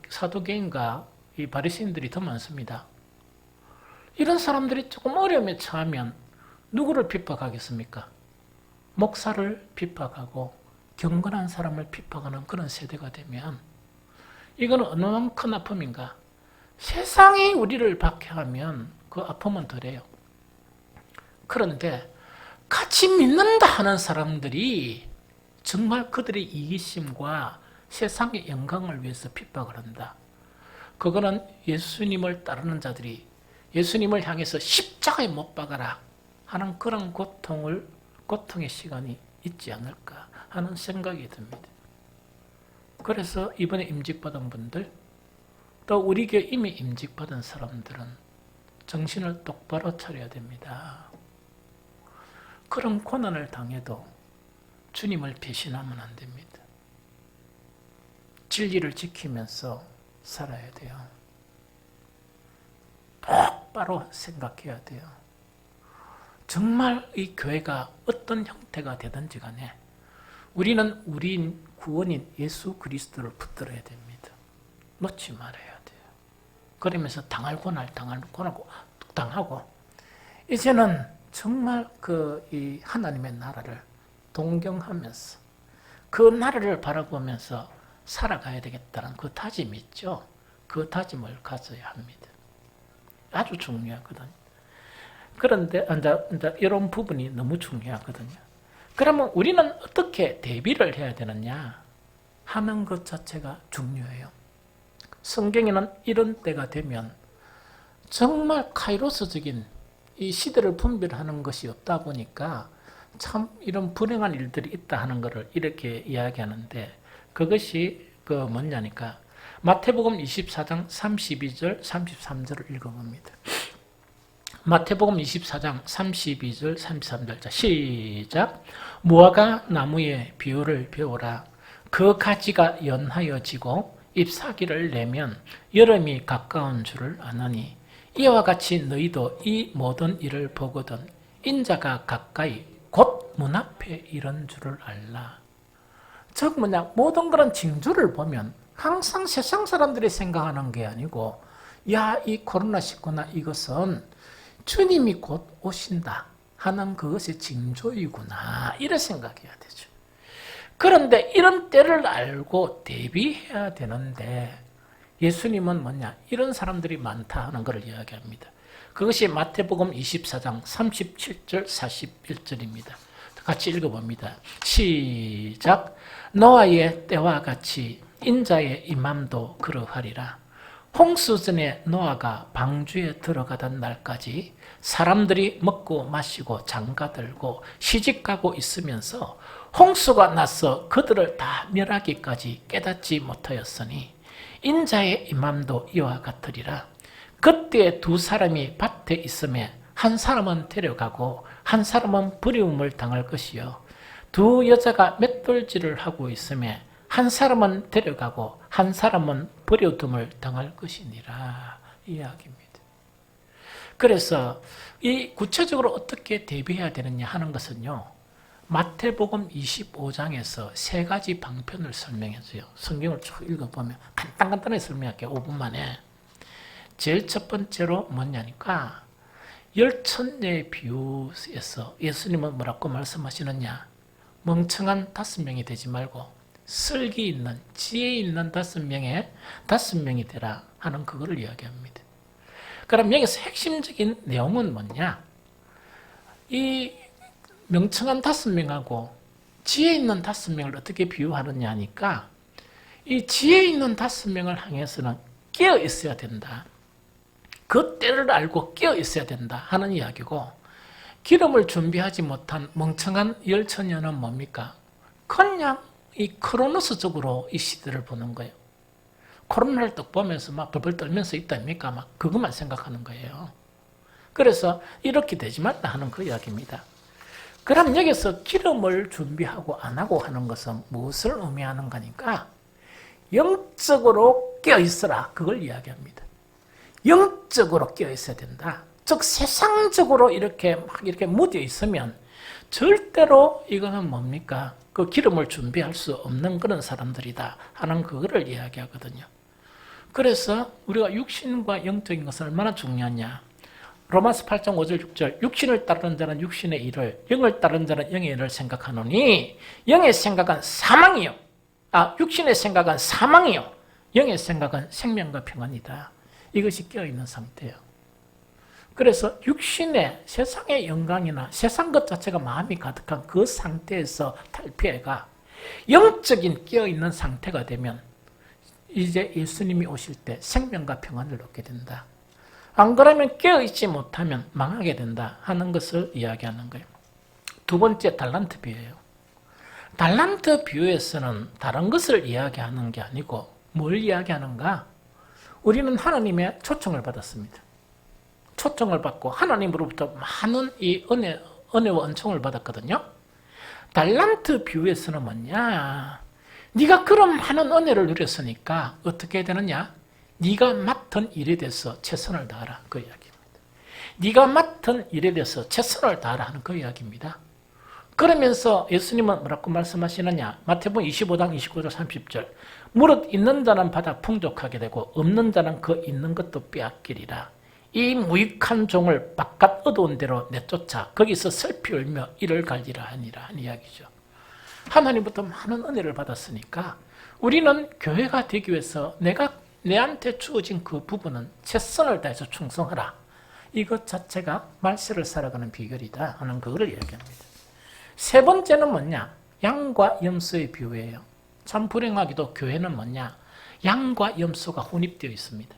[SPEAKER 1] 사도계인과 이 바리새인들이 더 많습니다. 이런 사람들이 조금 어려움에 처하면 누구를 핍박하겠습니까? 목사를 핍박하고 경건한 사람을 핍박하는 그런 세대가 되면 이거는 얼마나 큰 아픔인가? 세상이 우리를 박해하면 그 아픔은 덜해요. 그런데 같이 믿는다 하는 사람들이 정말 그들의 이기심과 세상의 영광을 위해서 핍박을 한다. 그거는 예수님을 따르는 자들이 예수님을 향해서 십자가에 못 박아라 하는 그런 고통의 시간이 있지 않을까 하는 생각이 듭니다. 그래서 이번에 임직받은 분들, 또 우리 교회 이미 임직받은 사람들은 정신을 똑바로 차려야 됩니다. 그런 고난을 당해도 주님을 배신하면 안 됩니다. 진리를 지키면서 살아야 돼요. 똑바로 생각해야 돼요. 정말 이 교회가 어떤 형태가 되든지 간에 우리는 우리 구원인 예수 그리스도를 붙들어야 됩니다. 놓지 말아야 돼요. 그러면서 당할 고난 당하고 이제는 정말 이 하나님의 나라를 동경하면서 그 나라를 바라보면서 살아가야 되겠다는 그 다짐이 있죠. 그 다짐을 가져야 합니다. 아주 중요하거든요. 그런데 이제 이런 부분이 너무 중요하거든요. 그러면 우리는 어떻게 대비를 해야 되느냐 하는 것 자체가 중요해요. 성경에는 이런 때가 되면 정말 카이로스적인 이 시대를 분별하는 것이 없다 보니까 참 이런 불행한 일들이 있다 하는 것을 이렇게 이야기하는데 그것이 뭐냐니까 마태복음 24장 32절 33절을 읽어봅니다. 마태복음 24장 32절 33절 자 시작. 무화과 나무의 비유를 배우라. 그 가지가 연하여지고 잎사귀를 내면 여름이 가까운 줄을 아느니 이와 같이 너희도 이 모든 일을 보거든 인자가 가까이 곧 문 앞에 이런 줄을 알라. 즉 모든 그런 징조를 보면 항상 세상 사람들이 생각하는 게 아니고 이 코로나19나 이것은 주님이 곧 오신다 하는 그것의 징조이구나 이렇게 생각해야 되죠. 그런데 이런 때를 알고 대비해야 되는데 예수님은 이런 사람들이 많다 하는 것을 이야기합니다. 그것이 마태복음 24장 37절 41절입니다. 같이 읽어봅니다. 시작. 노아의 때와 같이 인자의 임함도 그러하리라. 홍수전에 노아가 방주에 들어가던 날까지 사람들이 먹고 마시고 장가들고 시집가고 있으면서 홍수가 나서 그들을 다 멸하기까지 깨닫지 못하였으니 인자의 임함도 이와 같으리라. 그때 두 사람이 밭에 있음에 한 사람은 데려가고 한 사람은 버림을 당할 것이요. 두 여자가 맷돌질을 하고 있음에 한 사람은 데려가고 한 사람은 버려둠을 당할 것이니라 이야기입니다. 그래서 이 구체적으로 어떻게 대비해야 되느냐 하는 것은요. 마태복음 25장에서 세 가지 방편을 설명해줘요. 성경을 쭉 읽어보면 간단하게 설명할게요. 5분 만에. 제일 첫 번째로 뭐냐니까 열천녀의 비유에서 예수님은 뭐라고 말씀하시느냐. 멍청한 5명이 되지 말고 슬기 있는 지혜 있는 5명이 되라 하는 그거를 이야기합니다. 그럼 여기서 핵심적인 내용은 뭐냐? 이 명청한 5명하고 지혜 있는 5명을 어떻게 비유하느냐 하니까 이 지혜 있는 5명을 향해서는 깨어 있어야 된다. 그 때를 알고 깨어 있어야 된다 하는 이야기고 기름을 준비하지 못한 멍청한 열처녀는 뭡니까? 그냥 이 크로노스적으로 이 시대를 보는 거예요. 코로나를 딱 보면서 막 벌벌 떨면서 있다니까 막 그것만 생각하는 거예요. 그래서 이렇게 되지 말라 하는 그 이야기입니다. 그럼 여기서 기름을 준비하고 안 하고 하는 것은 무엇을 의미하는가니까 영적으로 깨어 있어라 그걸 이야기합니다. 영적으로 깨어 있어야 된다. 즉 세상적으로 이렇게 막 이렇게 묻어 있으면 절대로 이거는 뭡니까? 그 기름을 준비할 수 없는 그런 사람들이다 하는 그거를 이야기하거든요. 그래서 우리가 육신과 영적인 것은 얼마나 중요하냐. 로마서 8장 5절 6절 육신을 따르는 자는 육신의 일을 영을 따르는 자는 영의 일을 생각하노니 영의 생각은 사망이요. 육신의 생각은 사망이요. 영의 생각은 생명과 평안이다. 이것이 깨어있는 상태예요. 그래서 육신의 세상의 영광이나 세상 것 자체가 마음이 가득한 그 상태에서 탈피해가 영적인 깨어있는 상태가 되면 이제 예수님이 오실 때 생명과 평안을 얻게 된다. 안 그러면 깨어있지 못하면 망하게 된다 하는 것을 이야기하는 거예요. 두 번째 달란트 비유예요. 달란트 비유에서는 다른 것을 이야기하는 게 아니고 뭘 이야기하는가? 우리는 하나님의 초청을 받았습니다. 초청을 받고 하나님으로부터 많은 이 은혜와 은총을 받았거든요. 달란트 비유에서는 뭐냐? 네가 그런 많은 은혜를 누렸으니까 어떻게 되느냐? 네가 맡은 일에 대해서 최선을 다하라 그 이야기입니다. 네가 맡은 일에 대해서 최선을 다하라 하는 그 이야기입니다. 그러면서 예수님은 뭐라고 말씀하시느냐? 마태복음 25장 29절 30절 무릇 있는 자는 받아 풍족하게 되고 없는 자는 그 있는 것도 빼앗기리라. 이 무익한 종을 바깥 어두운 데로 내쫓아 거기서 슬피 울며 이를 갈리라 하니라 하는 이야기죠. 하나님부터 많은 은혜를 받았으니까 우리는 교회가 되기 위해서 내한테 주어진 그 부분은 최선을 다해서 충성하라. 이것 자체가 말세를 살아가는 비결이다 하는 그거를 이야기합니다. 세 번째는 뭐냐? 양과 염소의 비유예요. 참 불행하게도 교회는 뭐냐? 양과 염소가 혼입되어 있습니다.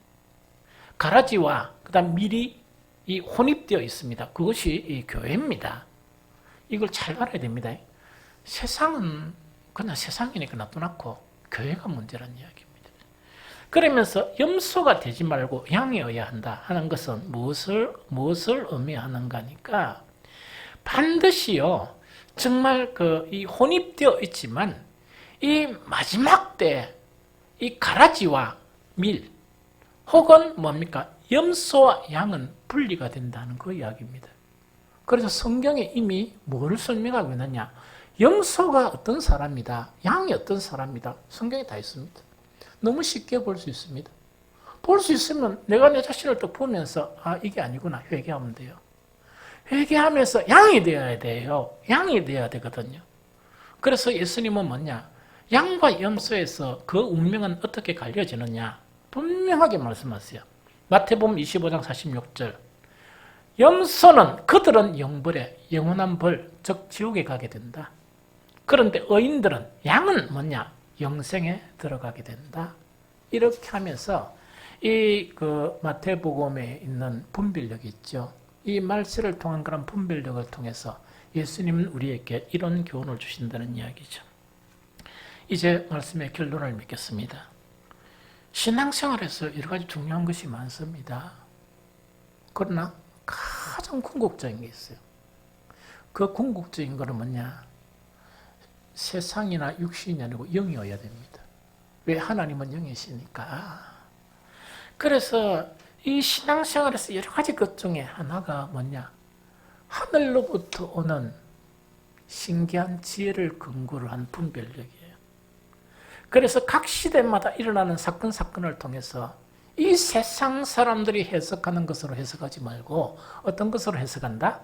[SPEAKER 1] 가라지와 그다음 밀이 이 혼입되어 있습니다. 그것이 이 교회입니다. 이걸 잘 알아야 됩니다. 세상은 그냥 세상이니까 놔둬놓고 교회가 문제란 이야기입니다. 그러면서 염소가 되지 말고 양이어야 한다 하는 것은 무엇을 의미하는가니까 반드시요 정말 이 혼입되어 있지만 이 마지막 때 이 가라지와 밀 혹은 뭡니까 염소와 양은 분리가 된다는 그 이야기입니다. 그래서 성경에 이미 뭐를 설명하고 있느냐? 염소가 어떤 사람이다, 양이 어떤 사람이다. 성경에 다 있습니다. 너무 쉽게 볼 수 있습니다. 볼 수 있으면 내가 내 자신을 또 보면서 이게 아니구나 회개하면 돼요. 회개하면서 양이 되어야 돼요. 양이 되어야 되거든요. 그래서 예수님은 뭐냐? 양과 염소에서 그 운명은 어떻게 갈려지느냐? 분명하게 말씀하세요. 마태복음 25장 46절 염소는 그들은 영벌에 영원한 벌, 즉 지옥에 가게 된다. 그런데 의인들은 양은 뭐냐? 영생에 들어가게 된다. 이렇게 하면서 이 마태복음에 있는 분별력이 있죠. 이 말세를 통한 그런 분별력을 통해서 예수님은 우리에게 이런 교훈을 주신다는 이야기죠. 이제 말씀의 결론을 맺겠습니다. 신앙생활에서 여러 가지 중요한 것이 많습니다. 그러나 가장 가장 궁극적인 게 있어요. 그 궁극적인 거는 뭐냐? 세상이나 육신이 아니고 영이어야 됩니다. 왜? 하나님은 영이시니까. 그래서 이 신앙생활에서 여러 가지 것 중에 하나가 뭐냐? 하늘로부터 오는 신기한 지혜를 근거로 한 분별력이에요. 그래서 각 시대마다 일어나는 사건을 통해서 이 세상 사람들이 해석하는 것으로 해석하지 말고 어떤 것으로 해석한다?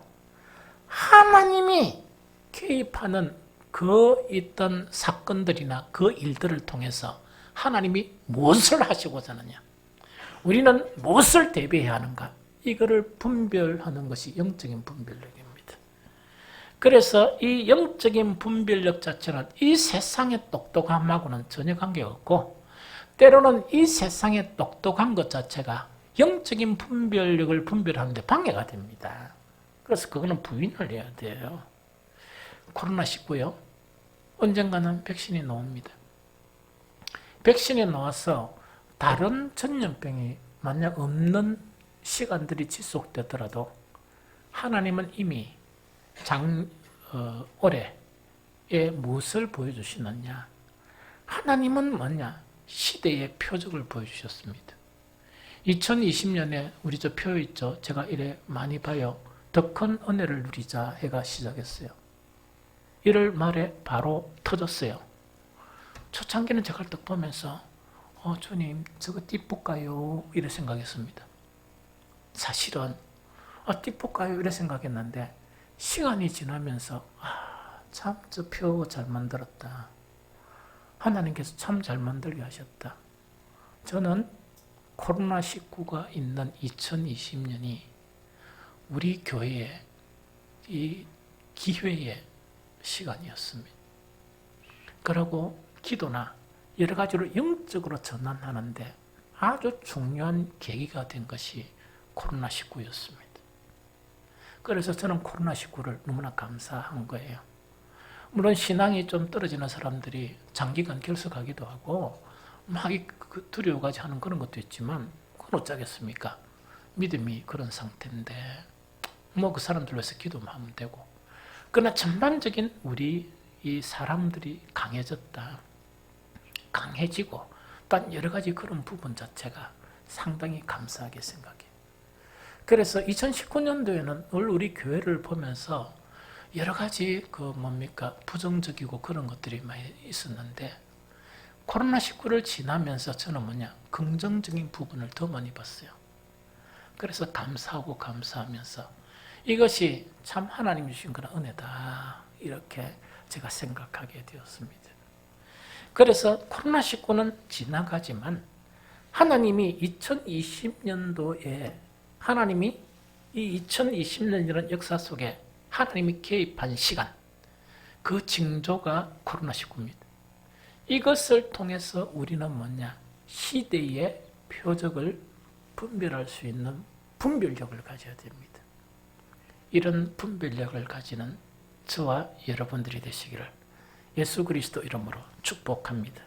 [SPEAKER 1] 하나님이 개입하는 그 있던 사건들이나 그 일들을 통해서 하나님이 무엇을 하시고자 하느냐, 우리는 무엇을 대비해야 하는가, 이거를 분별하는 것이 영적인 분별력입니다. 그래서 이 영적인 분별력 자체는 이 세상의 똑똑함하고는 전혀 관계가 없고, 때로는 이 세상의 똑똑한 것 자체가 영적인 분별력을 분별하는 데 방해가 됩니다. 그래서 그거는 부인을 해야 돼요. 코로나19요. 언젠가는 백신이 나옵니다. 백신이 나와서 다른 전염병이 만약 없는 시간들이 지속되더라도 하나님은 이미 올해에 무엇을 보여주시느냐? 하나님은 뭐냐? 시대의 표적을 보여주셨습니다. 2020년에 우리 저 표 있죠? 제가 이래 많이 봐요. 더 큰 은혜를 누리자 해가 시작했어요. 1월 말에 바로 터졌어요. 초창기는 제가 딱 보면서 주님 저거 띠볼까요? 이래 생각했습니다. 사실은 띠볼까요? 이래 생각했는데 시간이 지나면서 참 저 표 잘 만들었다. 하나님께서 참 잘 만들게 하셨다. 저는 코로나19가 있는 2020년이 우리 교회의 이 기회의 시간이었습니다. 그리고 기도나 여러 가지로 영적으로 전환하는데 아주 중요한 계기가 된 것이 코로나19였습니다. 그래서 저는 코로나19를 너무나 감사한 거예요. 물론 신앙이 좀 떨어지는 사람들이 장기간 결석하기도 하고 막 두려워가지고 하는 그런 것도 있지만 그건 어쩌겠습니까? 믿음이 그런 상태인데 뭐 그 사람들로 해서 기도만 하면 되고, 그러나 전반적인 우리 이 사람들이 강해지고 또 여러 가지 그런 부분 자체가 상당히 감사하게 생각해요. 그래서 2019년도에는 우리 교회를 보면서 여러 가지 부정적이고 그런 것들이 많이 있었는데 코로나19를 지나면서 저는 긍정적인 부분을 더 많이 봤어요. 그래서 감사하면서 이것이 참 하나님이 주신 그런 은혜다, 이렇게 제가 생각하게 되었습니다. 그래서 코로나19는 지나가지만 하나님이 2020년도에 이 2020년이라는 역사 속에 하나님이 개입한 시간, 그 징조가 코로나19입니다. 이것을 통해서 우리는 시대의 표적을 분별할 수 있는 분별력을 가져야 됩니다. 이런 분별력을 가지는 저와 여러분들이 되시기를 예수 그리스도 이름으로 축복합니다.